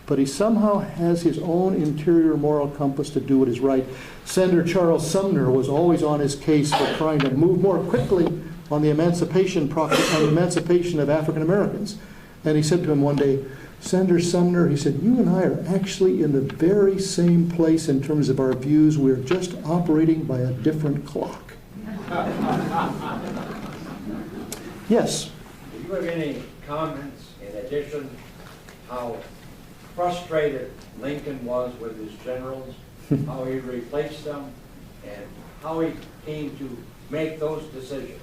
but he somehow has his own interior moral compass to do what is right. Senator Charles Sumner was always on his case for trying to move more quickly on the emancipation of African Americans. And he said to him one day, Senator Sumner, he said, you and I are actually in the very same place in terms of our views. We're just operating by a different clock. Yes? Do you have any comments in addition how frustrated Lincoln was with his generals how he replaced them, and how he came to make those decisions.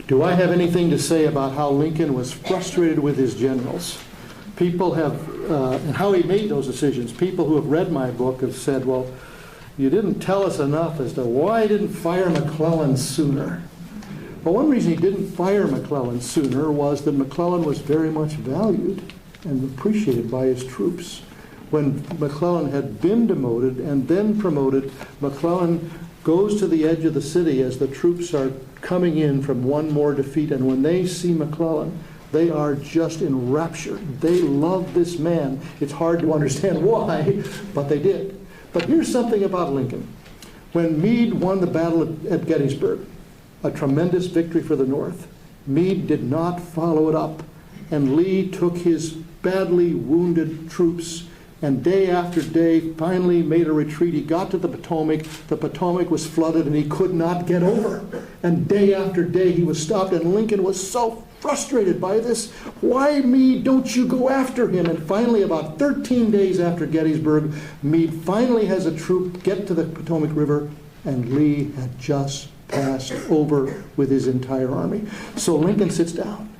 Do I have anything to say about how Lincoln was frustrated with his generals? People have, and how he made those decisions. People who have read my book have said, well, you didn't tell us enough as to why he didn't fire McClellan sooner. Well, one reason he didn't fire McClellan sooner was that McClellan was very much valued and appreciated by his troops. When McClellan had been demoted and then promoted, McClellan goes to the edge of the city as the troops are coming in from one more defeat, and when they see McClellan, they are just enraptured. They love this man. It's hard to understand why, but they did. But here's something about Lincoln. When Meade won the battle at Gettysburg, a tremendous victory for the North, Meade did not follow it up, and Lee took his badly wounded troops and day after day finally made a retreat. He got to the Potomac. The Potomac was flooded and he could not get over. And day after day he was stopped, and Lincoln was so frustrated by this. Why, Meade, don't you go after him? And finally, about 13 days after Gettysburg, Meade finally has a troop get to the Potomac River, and Lee had just passed over with his entire army. So Lincoln sits down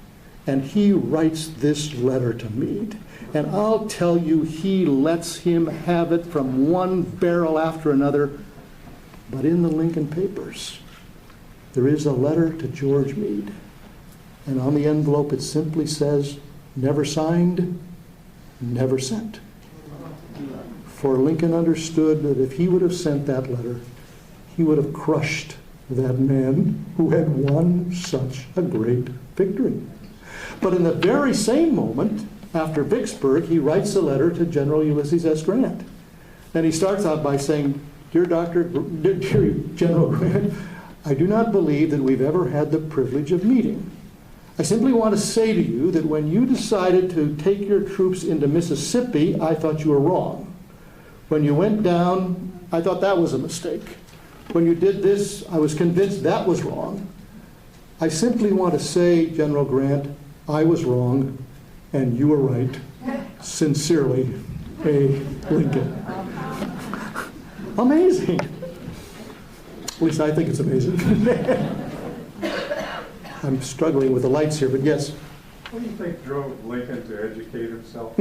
and he writes this letter to Meade. And I'll tell you, he lets him have it from one barrel after another. But in the Lincoln papers, there is a letter to George Meade. And on the envelope it simply says, never signed, never sent. For Lincoln understood that if he would have sent that letter, he would have crushed that man who had won such a great victory. But in the very same moment, after Vicksburg, he writes a letter to General Ulysses S. Grant. And he starts out by saying, dear General Grant, I do not believe that we've ever had the privilege of meeting. I simply want to say to you that when you decided to take your troops into Mississippi, I thought you were wrong. When you went down, I thought that was a mistake. When you did this, I was convinced that was wrong. I simply want to say, General Grant, I was wrong, and you were right. Sincerely, A. Lincoln. Amazing. At least I think it's amazing. I'm struggling with the lights here, but yes. What do you think drove Lincoln to educate himself?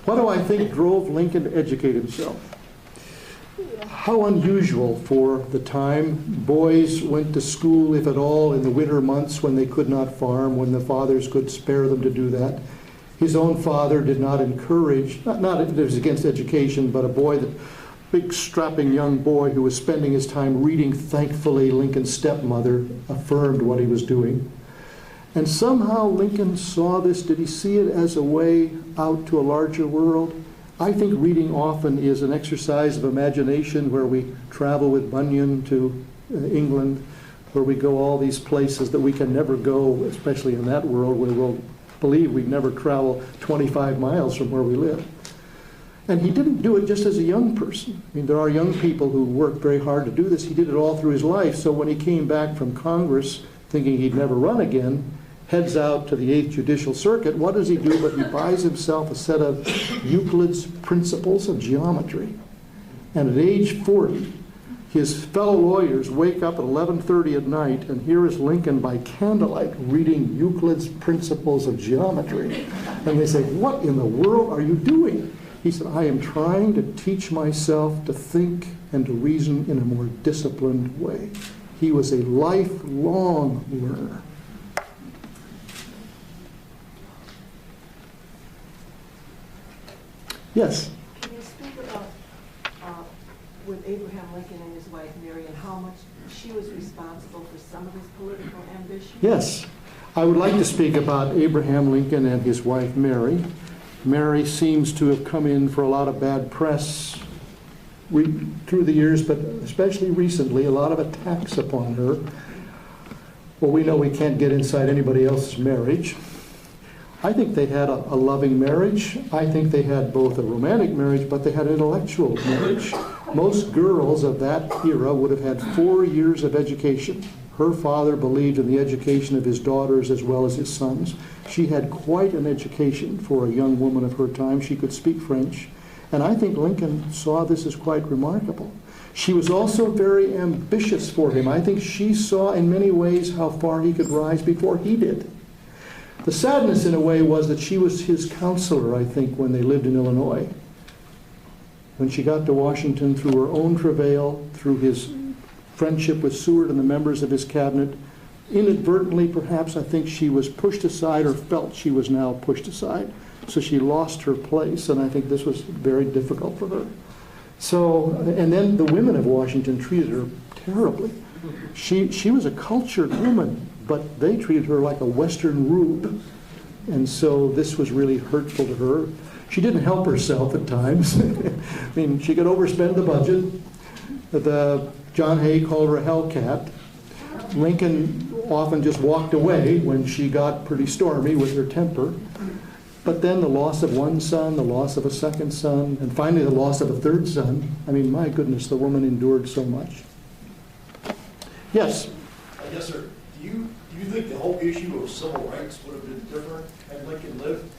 What do I think drove Lincoln to educate himself? How unusual for the time. Boys went to school, if at all, in the winter months when they could not farm, when the fathers could spare them to do that. His own father did not encourage, not that it was against education, but a boy, the big strapping young boy who was spending his time reading, thankfully, Lincoln's stepmother affirmed what he was doing. And somehow Lincoln saw this. Did he see it as a way out to a larger world? I think reading often is an exercise of imagination, where we travel with Bunyan to England, where we go all these places that we can never go, especially in that world where we'll believe we'd never travel 25 miles from where we live. And he didn't do it just as a young person. I mean, there are young people who work very hard to do this. He did it all through his life. So when he came back from Congress thinking he'd never run again, heads out to the 8th Judicial Circuit, what does he do? But he buys himself a set of Euclid's Principles of Geometry. And at age 40, his fellow lawyers wake up at 11:30 at night, and here is Lincoln by candlelight reading Euclid's Principles of Geometry. And they say, what in the world are you doing? He said, I am trying to teach myself to think and to reason in a more disciplined way. He was a lifelong learner. Yes? Can you speak about with Abraham Lincoln and his wife Mary, and how much she was responsible for some of his political ambition? Yes. I would like to speak about Abraham Lincoln and his wife Mary. Mary seems to have come in for a lot of bad press through the years, but especially recently, a lot of attacks upon her. Well, we know we can't get inside anybody else's marriage. I think they had a loving marriage. I think they had both a romantic marriage, but they had an intellectual marriage. Most girls of that era would have had 4 years of education. Her father believed in the education of his daughters as well as his sons. She had quite an education for a young woman of her time. She could speak French. And I think Lincoln saw this as quite remarkable. She was also very ambitious for him. I think she saw in many ways how far he could rise before he did. The sadness in a way was that she was his counselor, I think, when they lived in Illinois. When she got to Washington through her own travail, through his friendship with Seward and the members of his cabinet, inadvertently perhaps I think she was pushed aside or felt she was now pushed aside. So she lost her place, and I think this was very difficult for her. So, and then the women of Washington treated her terribly. She was a cultured woman, but they treated her like a Western rube. And so this was really hurtful to her. She didn't help herself at times. I mean, she could overspend the budget. John Hay called her a hellcat. Lincoln often just walked away when she got pretty stormy with her temper. But then the loss of one son, the loss of a second son, and finally the loss of a third son. I mean, my goodness, the woman endured so much. Yes? Yes, sir. Do you think the whole issue of civil rights would have been different had Lincoln lived?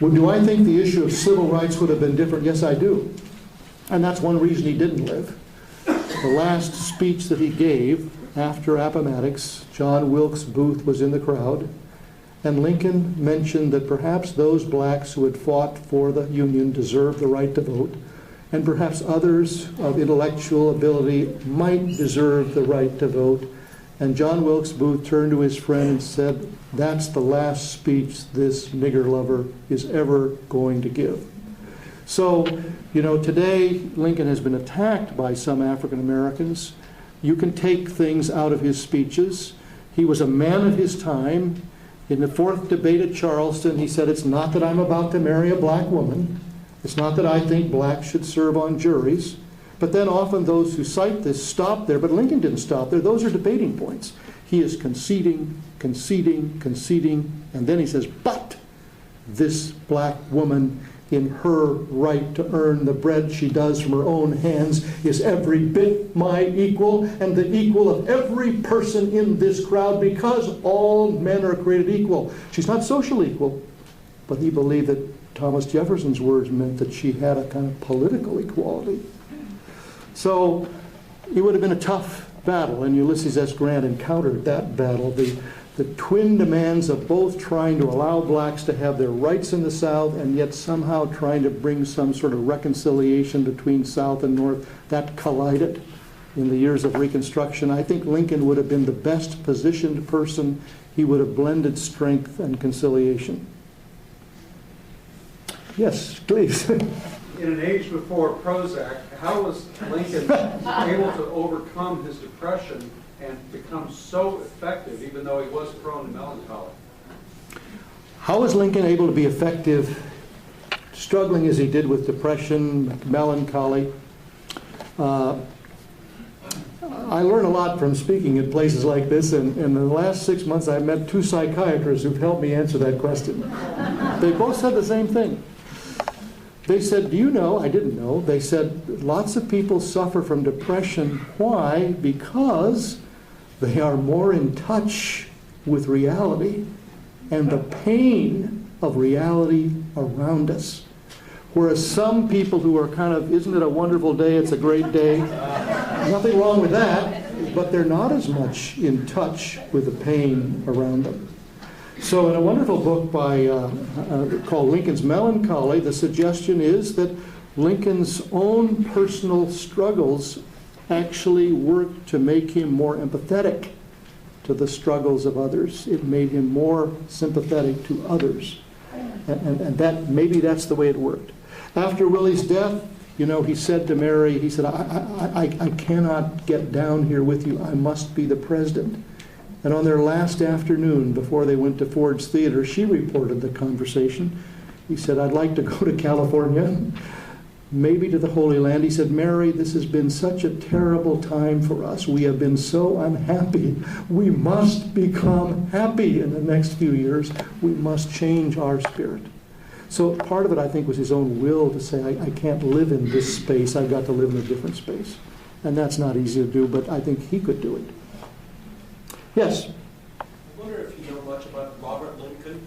Well, do I think the issue of civil rights would have been different? Yes, I do. And that's one reason he didn't live. The last speech that he gave after Appomattox, John Wilkes Booth was in the crowd, and Lincoln mentioned that perhaps those blacks who had fought for the Union deserved the right to vote, and perhaps others of intellectual ability might deserve the right to vote. And John Wilkes Booth turned to his friend and said, "That's the last speech this nigger lover is ever going to give." So, today Lincoln has been attacked by some African Americans. You can take things out of his speeches. He was a man of his time. In the fourth debate at Charleston, he said, "It's not that I'm about to marry a black woman. It's not that I think blacks should serve on juries." But then often those who cite this stop there, but Lincoln didn't stop there. Those are debating points. He is conceding, and then he says, "But this black woman, in her right to earn the bread she does from her own hands, is every bit my equal and the equal of every person in this crowd, because all men are created equal." She's not socially equal, but he believed that Thomas Jefferson's words meant that she had a kind of political equality. So it would have been a tough battle, and Ulysses S. Grant encountered that battle, the twin demands of both trying to allow blacks to have their rights in the South and yet somehow trying to bring some sort of reconciliation between South and North. That collided in the years of Reconstruction. I think Lincoln would have been the best positioned person. He would have blended strength and conciliation. Yes, please. In an age before Prozac, how was Lincoln able to overcome his depression and become so effective, even though he was prone to melancholy? How was Lincoln able to be effective, struggling as he did with depression, melancholy? I learn a lot from speaking at places like this, and in the last 6 months I've met 2 psychiatrists who've helped me answer that question. They both said the same thing. They said, "Do you know?" I didn't know. They said, "Lots of people suffer from depression. Why? Because they are more in touch with reality and the pain of reality around us. Whereas some people who are kind of, isn't it a wonderful day, it's a great day, nothing wrong with that, but they're not as much in touch with the pain around them." So in a wonderful book called Lincoln's Melancholy, the suggestion is that Lincoln's own personal struggles actually worked to make him more empathetic to the struggles of others. It made him more sympathetic to others. And that maybe that's the way it worked. After Willie's death, he said to Mary, he said, I cannot get down here with you. I must be the president. And on their last afternoon, before they went to Ford's Theater, she reported the conversation. He said, "I'd like to go to California, maybe to the Holy Land." He said, "Mary, this has been such a terrible time for us. We have been so unhappy. We must become happy in the next few years. We must change our spirit." So part of it, I think, was his own will to say, I can't live in this space. I've got to live in a different space. And that's not easy to do, but I think he could do it. Yes? I wonder if you know much about Robert Lincoln?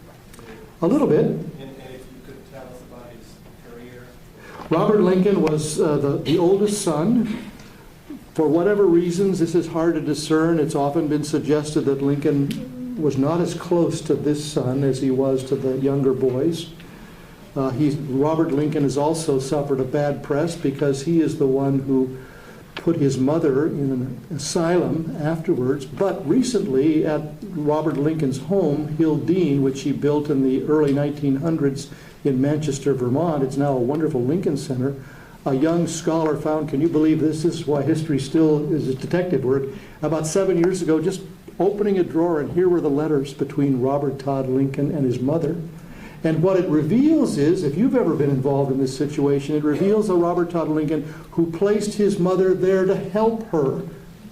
A little bit. And if you could tell us about his career. Robert Lincoln was the oldest son. For whatever reasons, this is hard to discern. It's often been suggested that Lincoln was not as close to this son as he was to the younger boys. Robert Lincoln has also suffered a bad press because he is the one who put his mother in an asylum afterwards. But recently at Robert Lincoln's home, Hill Dean, which he built in the early 1900s in Manchester, Vermont, it's now a wonderful Lincoln Center. A young scholar found, can you believe this is why history still is detective work, about 7 years ago, just opening a drawer, and here were the letters between Robert Todd Lincoln and his mother. And what it reveals is, if you've ever been involved in this situation, it reveals a Robert Todd Lincoln who placed his mother there to help her,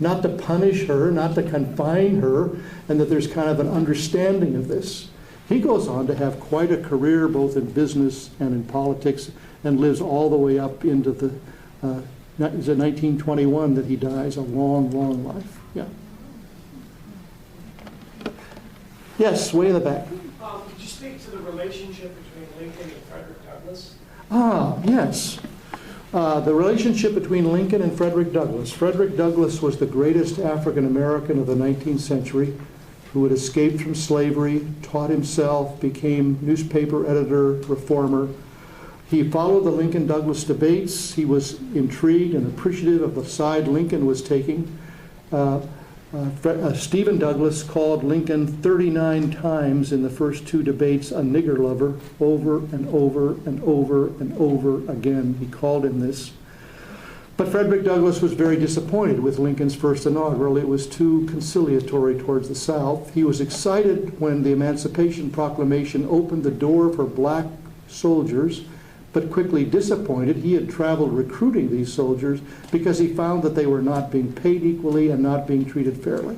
not to punish her, not to confine her, and that there's kind of an understanding of this. He goes on to have quite a career both in business and in politics, and lives all the way up into the, is it 1921 that he dies, a long, long life. Yeah. Yes, way in the back. Could you speak to the relationship between Lincoln and Frederick Douglass? Yes. The relationship between Lincoln and Frederick Douglass. Frederick Douglass was the greatest African American of the 19th century who had escaped from slavery, taught himself, became newspaper editor, reformer. He followed the Lincoln-Douglas debates. He was intrigued and appreciative of the side Lincoln was taking. Stephen Douglas called Lincoln 39 times in the first two debates a nigger lover, over and over and over and over again. He called him this. But Frederick Douglass was very disappointed with Lincoln's first inaugural. It was too conciliatory towards the South. He was excited when the Emancipation Proclamation opened the door for black soldiers, but quickly disappointed. He had traveled recruiting these soldiers because he found that they were not being paid equally and not being treated fairly.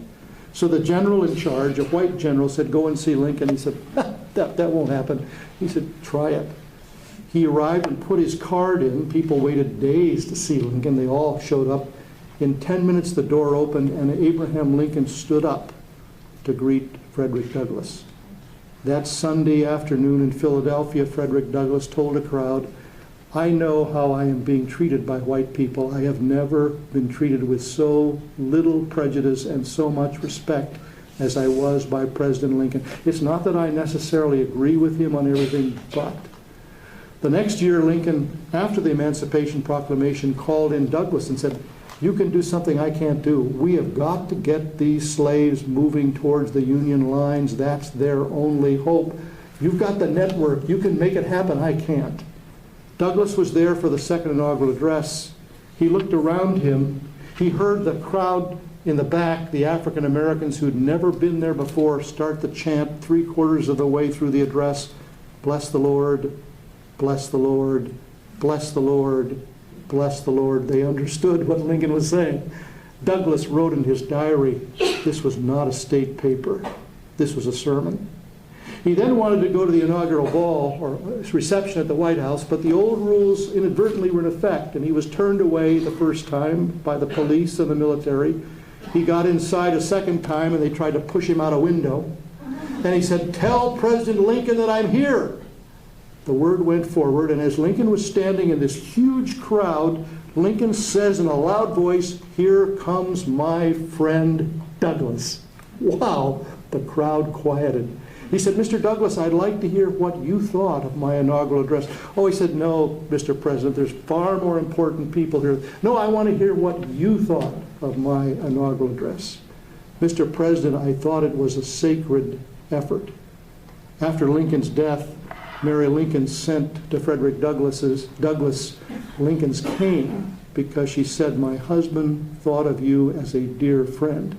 So the general in charge, a white general, said, go and see Lincoln. He said, that won't happen. He said, try it. He arrived and put his card in. People waited days to see Lincoln. They all showed up. In 10 minutes, the door opened, and Abraham Lincoln stood up to greet Frederick Douglass. That Sunday afternoon in Philadelphia, Frederick Douglass told a crowd, I know how I am being treated by white people. I have never been treated with so little prejudice and so much respect as I was by President Lincoln. It's not that I necessarily agree with him on everything, but the next year, Lincoln, after the Emancipation Proclamation, called in Douglass and said, you can do something I can't do. We have got to get these slaves moving towards the Union lines. That's their only hope. You've got the network. You can make it happen. I can't. Douglass was there for the second inaugural address. He looked around him. He heard the crowd in the back, the African Americans who'd never been there before, start the chant 3/4 of the way through the address. Bless the Lord, bless the Lord, bless the Lord, bless the Lord. They understood what Lincoln was saying. Douglass wrote in his diary, this was not a state paper. This was a sermon. He then wanted to go to the inaugural ball or reception at the White House, but the old rules inadvertently were in effect, and he was turned away the first time by the police and the military. He got inside a second time, and they tried to push him out a window. And he said, tell President Lincoln that I'm here. The word went forward, and as Lincoln was standing in this huge crowd, Lincoln says in a loud voice, here comes my friend Douglass. Wow, the crowd quieted. He said, Mr. Douglass, I'd like to hear what you thought of my inaugural address. Oh, he said, no, Mr. President, there's far more important people here. No, I want to hear what you thought of my inaugural address. Mr. President, I thought it was a sacred effort. After Lincoln's death, Mary Lincoln sent to Frederick Douglass Lincoln's cane because she said, my husband thought of you as a dear friend.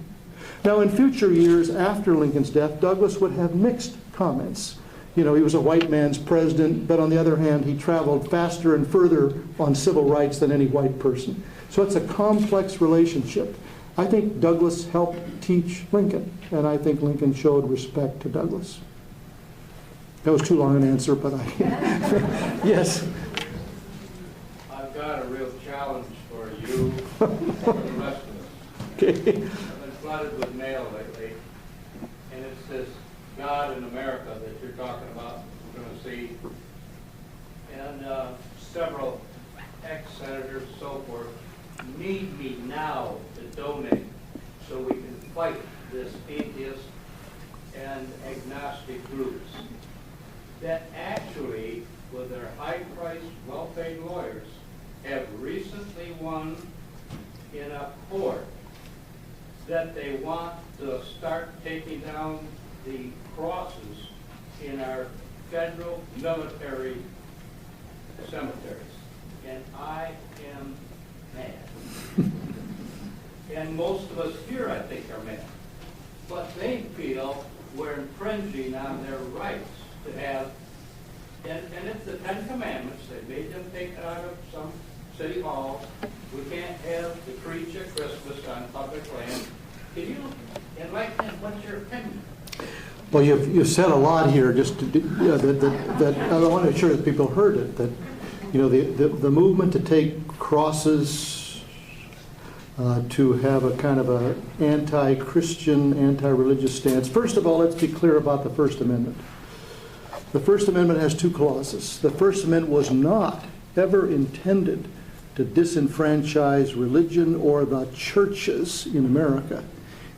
Now, in future years after Lincoln's death, Douglass would have mixed comments. You know, he was a white man's president, but on the other hand, he traveled faster and further on civil rights than any white person. So it's a complex relationship. I think Douglass helped teach Lincoln, and I think Lincoln showed respect to Douglass. That was too long an answer, but I... Yes? I've got a real challenge for you and for the rest of us. Okay. I've been flooded with mail lately, and it's this God in America that you're talking about, we're going to see. And several ex-senators, so forth, need me now to donate so we can fight this atheist and agnostic groups that actually, with their high-priced, well-paid lawyers, have recently won in a court that they want to start taking down the crosses in our federal military cemeteries. And I am mad. And most of us here, I think, are mad. But they feel we're infringing on their rights to have, and it's the Ten Commandments. They made them take it out of some city hall. We can't have the creature Christmas on public land. Can you enlighten us? What's your opinion? Well, you've said a lot here. Just to, that I want to make sure that people heard it. That the movement to take crosses, to have a kind of a anti-Christian, anti-religious stance. First of all, let's be clear about the First Amendment. The First Amendment has two clauses. The First Amendment was not ever intended to disenfranchise religion or the churches in America.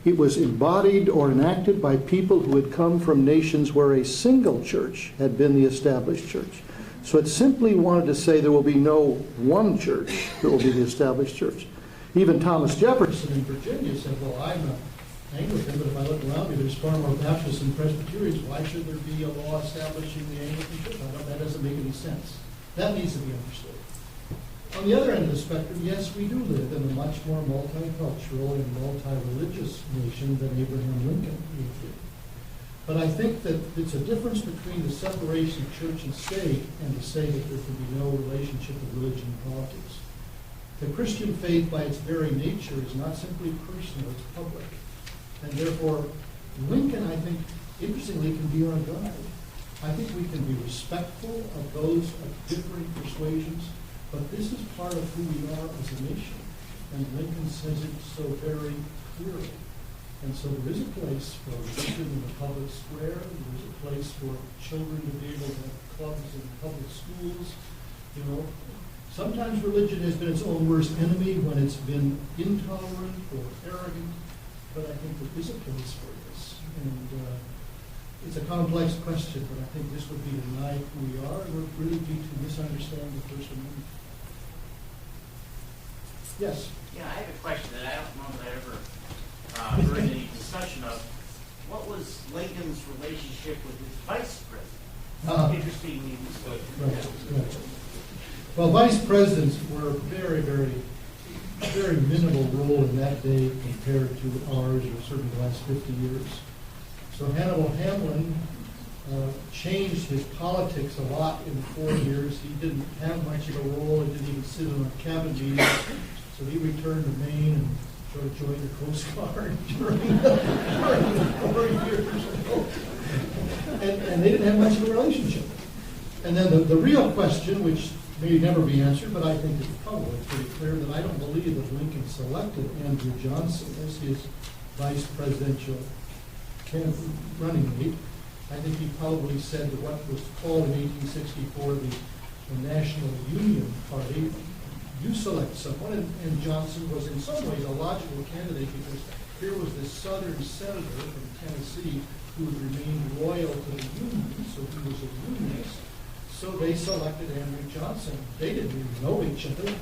It was embodied or enacted by people who had come from nations where a single church had been the established church. So it simply wanted to say there will be no one church that will be the established church. Even Thomas Jefferson in Virginia said, well, I'm an Anglican, but if I look around me, there's far more Baptists and Presbyterians. Why should there be a law establishing the Anglican church? That doesn't make any sense. That needs to be understood. On the other end of the spectrum, yes, we do live in a much more multicultural and multi-religious nation than Abraham Lincoln did. But I think that it's a difference between the separation of church and state and to say that there can be no relationship of religion and politics. The Christian faith, by its very nature, is not simply personal, it's public. And therefore, Lincoln, I think, interestingly, can be our guide. I think we can be respectful of those of different persuasions, but this is part of who we are as a nation. And Lincoln says it so very clearly. And so there is a place for religion in the public square. There is a place for children to be able to have clubs in public schools. Sometimes religion has been its own worst enemy when it's been intolerant or arrogant. But I think there is a place for this. And it's a complex question, but I think this would be to deny who we are and would really be to misunderstand the First Amendment. Yes? Yeah, I have a question that I don't know that I ever heard any discussion of. What was Lincoln's relationship with his vice president? Interesting news. Right. Well, vice presidents were very, very, very minimal role in that day compared to ours, or certainly the last 50 years. So Hannibal Hamlin changed his politics a lot in 4 years. He didn't have much of a role. He didn't even sit on a cabinet meeting. So he returned to Maine and sort of joined the Coast Guard during the 4 years. And they didn't have much of a relationship. And then the real question, which may never be answered, but I think it's probably pretty clear, that I don't believe that Lincoln selected Andrew Johnson as his vice presidential running mate. I think he probably said that what was called in 1864 the National Union Party, you select someone, and Johnson was in some ways a logical candidate because here was this Southern senator from Tennessee who had remained loyal to the Union, so he was a Unionist. So they selected Andrew Johnson. They didn't even know each other,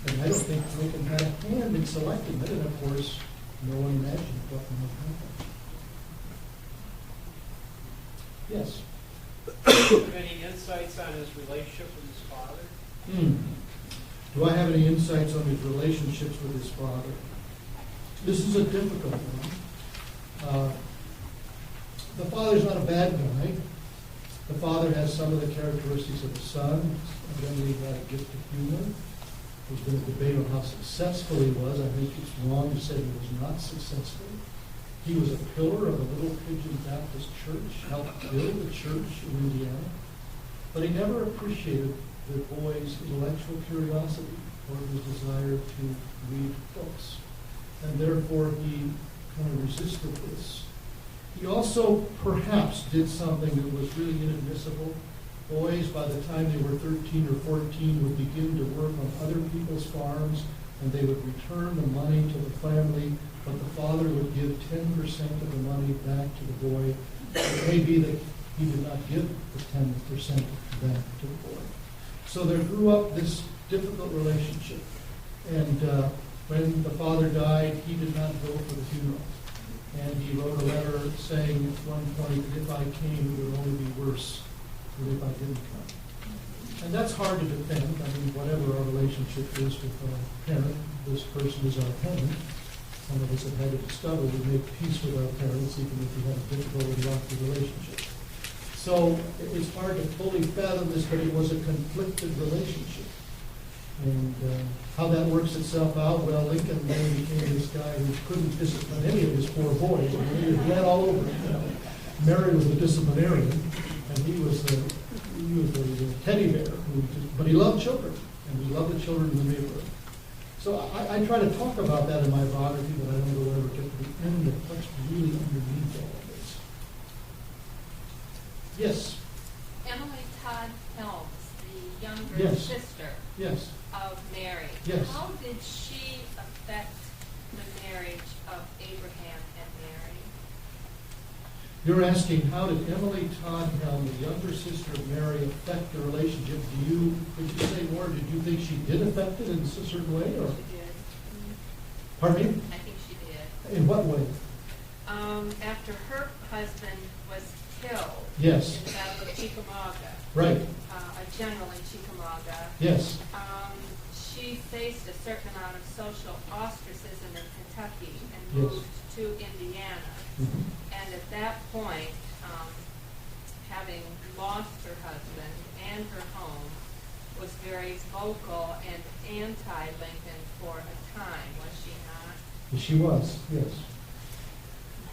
and I don't think Lincoln had a hand in selecting them. And of course, no one imagined what might happen. Yes? Do you have any insights on his relationship with his father? Do I have any insights on his relationships with his father? This is a difficult one. The father's not a bad guy. The father has some of the characteristics of the son. Evidently, he had a gift of humor. There's been a debate on how successful he was. I think it's wrong to say he was not successful. He was a pillar of the Little Pigeon Baptist Church, helped build the church in Indiana, but he never appreciated the boy's intellectual curiosity or his desire to read books, and therefore he kind of resisted this. He also perhaps did something that was really inadmissible. boys, by the time they were 13 or 14, would begin to work on other people's farms, and they would return the money to the family, but the father would give 10% of the money back to the boy. It may be that he did not give the 10% back to the boy. So there grew up this difficult relationship. And when the father died, he did not go for the funeral. And he wrote a letter saying at one point that if I came, it would only be worse than if I didn't come. And that's hard to defend. I mean, whatever our relationship is with our parent, this person is our parent. Some of us have had to discover we make peace with our parents even if we have a difficult and rocky relationship. So it's hard to fully fathom this, but it was a conflicted relationship. And how that works itself out, well, Lincoln then became this guy who couldn't discipline any of his 4 boys. I mean, he was bled all over him. You know. Mary was a disciplinarian, and he was the teddy bear. But he loved children, and he loved the children in the neighborhood. So I try to talk about that in my biography, but I don't know whether to get to the end of what's really underneath all of this. Yes? Emily Todd Helms, the younger Yes. sister Yes. of Mary. Yes. How did she affect the marriage of Abraham and Mary? You're asking how did Emily Todd Helm, the younger sister of Mary, affect the relationship? Could you say more? Did you think she did affect it in a certain way? Or? She did. Pardon me? I think she did. In what way? After her husband was killed Yes. in the Battle of Chickamauga, Right. a general in Chickamauga, Yes. she faced a certain amount of social ostracism in Kentucky and Yes. moved to Indiana. Mhm. And at that point, having lost her husband and her home, was very vocal and anti-Lincoln for a time, was she not? She was, yes.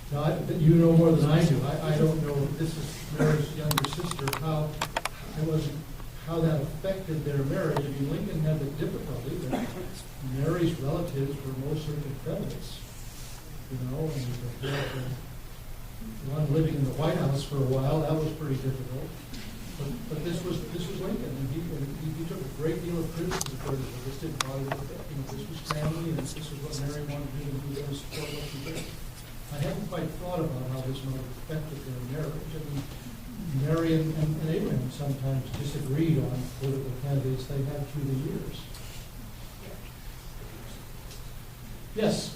Now, you know more than I do. I don't know. This is Mary's younger sister. How that affected their marriage. I mean, Lincoln had the difficulty that Mary's relatives were mostly Confederates. You know, and he had one living in the White House for a while. That was pretty difficult. But this was Lincoln, and he took a great deal of criticism for this. This didn't bother him. You know, this was family, and this was what Mary wanted to do, and he was going to support what she did. I haven't quite thought about how this might have affected their marriage. I mean, Mary and Abraham sometimes disagreed on political candidates they had through the years. Yes?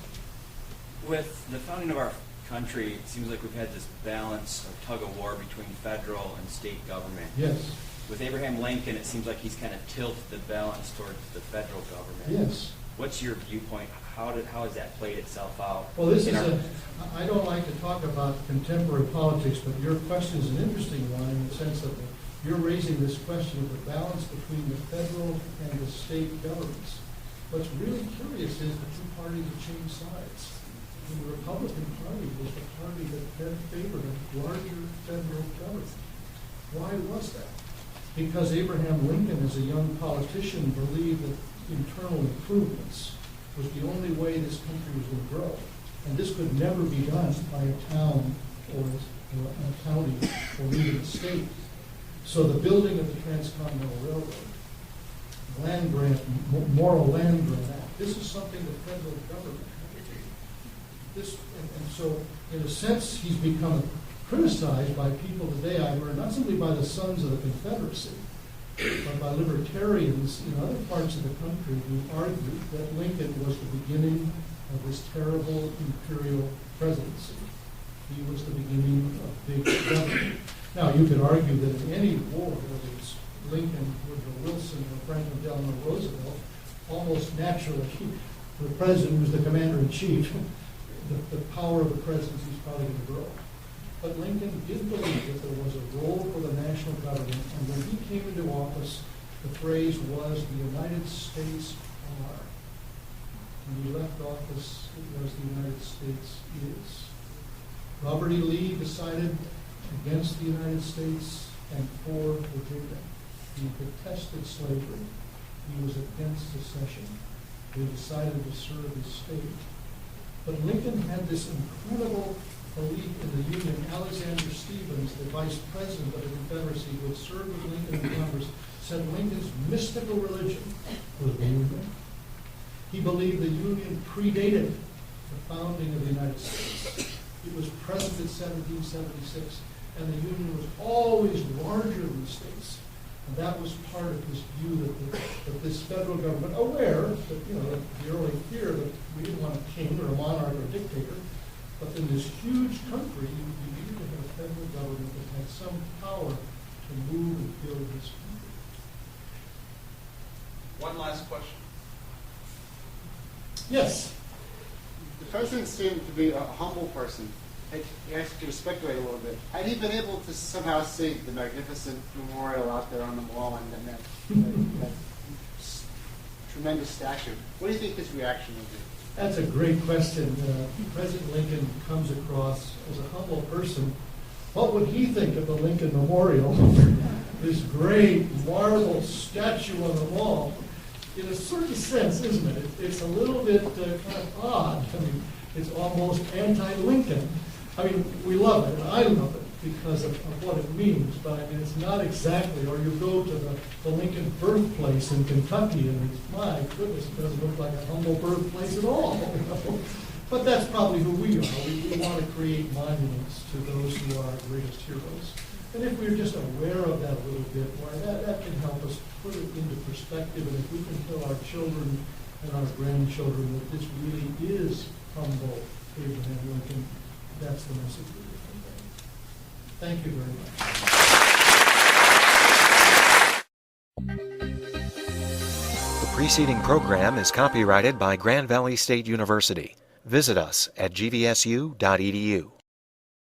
With the founding of our country, it seems like we've had this balance of tug-of-war between federal and state government. Yes. With Abraham Lincoln, it seems like he's kind of tilted the balance towards the federal government. Yes. What's your viewpoint? How has that played itself out? Well, I don't like to talk about contemporary politics, but your question is an interesting one in the sense that you're raising this question of the balance between the federal and the state governments. What's really curious is the two parties have changed sides. The Republican Party was the party that favored a larger federal government. Why was that? Because Abraham Lincoln, as a young politician, believed that internal improvements was the only way this country was going to grow. And this could never be done by a town or a county or even a state. So the building of the Transcontinental Railroad, land grant, moral land grant act, this is something the federal government had to do. And so, in a sense, he's become criticized by people today, I learned, not simply by the sons of the Confederacy, but by libertarians in other parts of the country who argued that Lincoln was the beginning of this terrible imperial presidency. He was the beginning of big government. Now, you could argue that in any war, whether it's Lincoln, Woodrow Wilson, or Franklin Delano Roosevelt, almost naturally, the president who's the commander-in-chief, the power of the presidency is probably going to grow. But Lincoln did believe that there was a role for the national government, and when he came into office, the phrase was, the United States are. When he left office, it was the United States is. Robert E. Lee decided against the United States and for Virginia. He detested slavery. He was against secession. He decided to serve his state. But Lincoln had this incredible belief in the Union, Alexander Stephens, the vice president of the Confederacy who had served with Lincoln in Congress, said Lincoln's mystical religion was the Union. He believed the Union predated the founding of the United States. It was present in 1776, and the Union was always larger than the states. And that was part of his view that this federal government, aware that, the early fear that we didn't want a king or a monarch or a dictator, but in this huge country, you needed to have a federal government that had some power to move and build this country. One last question. Yes. The president seemed to be a humble person. He asked you to speculate a little bit. Had he been able to somehow see the magnificent memorial out there on the wall and that tremendous statue, what do you think his reaction would be? That's a great question. President Lincoln comes across as a humble person. What would he think of the Lincoln Memorial? This great marble statue on the wall. In a certain sense, isn't it? It's a little bit kind of odd. I mean, it's almost anti-Lincoln. I mean, we love it, and I love it because of what it means, but I mean, it's not exactly, or you go to the Lincoln birthplace in Kentucky, and it's, my goodness, it doesn't look like a humble birthplace at all. But that's probably who we are. We want to create monuments to those who are our greatest heroes. And if we're just aware of that a little bit, why that can help us put it into perspective, and if we can tell our children and our grandchildren that this really is humble Abraham Lincoln, that's the message we will convey. Thank you very much. The preceding program is copyrighted by Grand Valley State University. Visit us at gvsu.edu.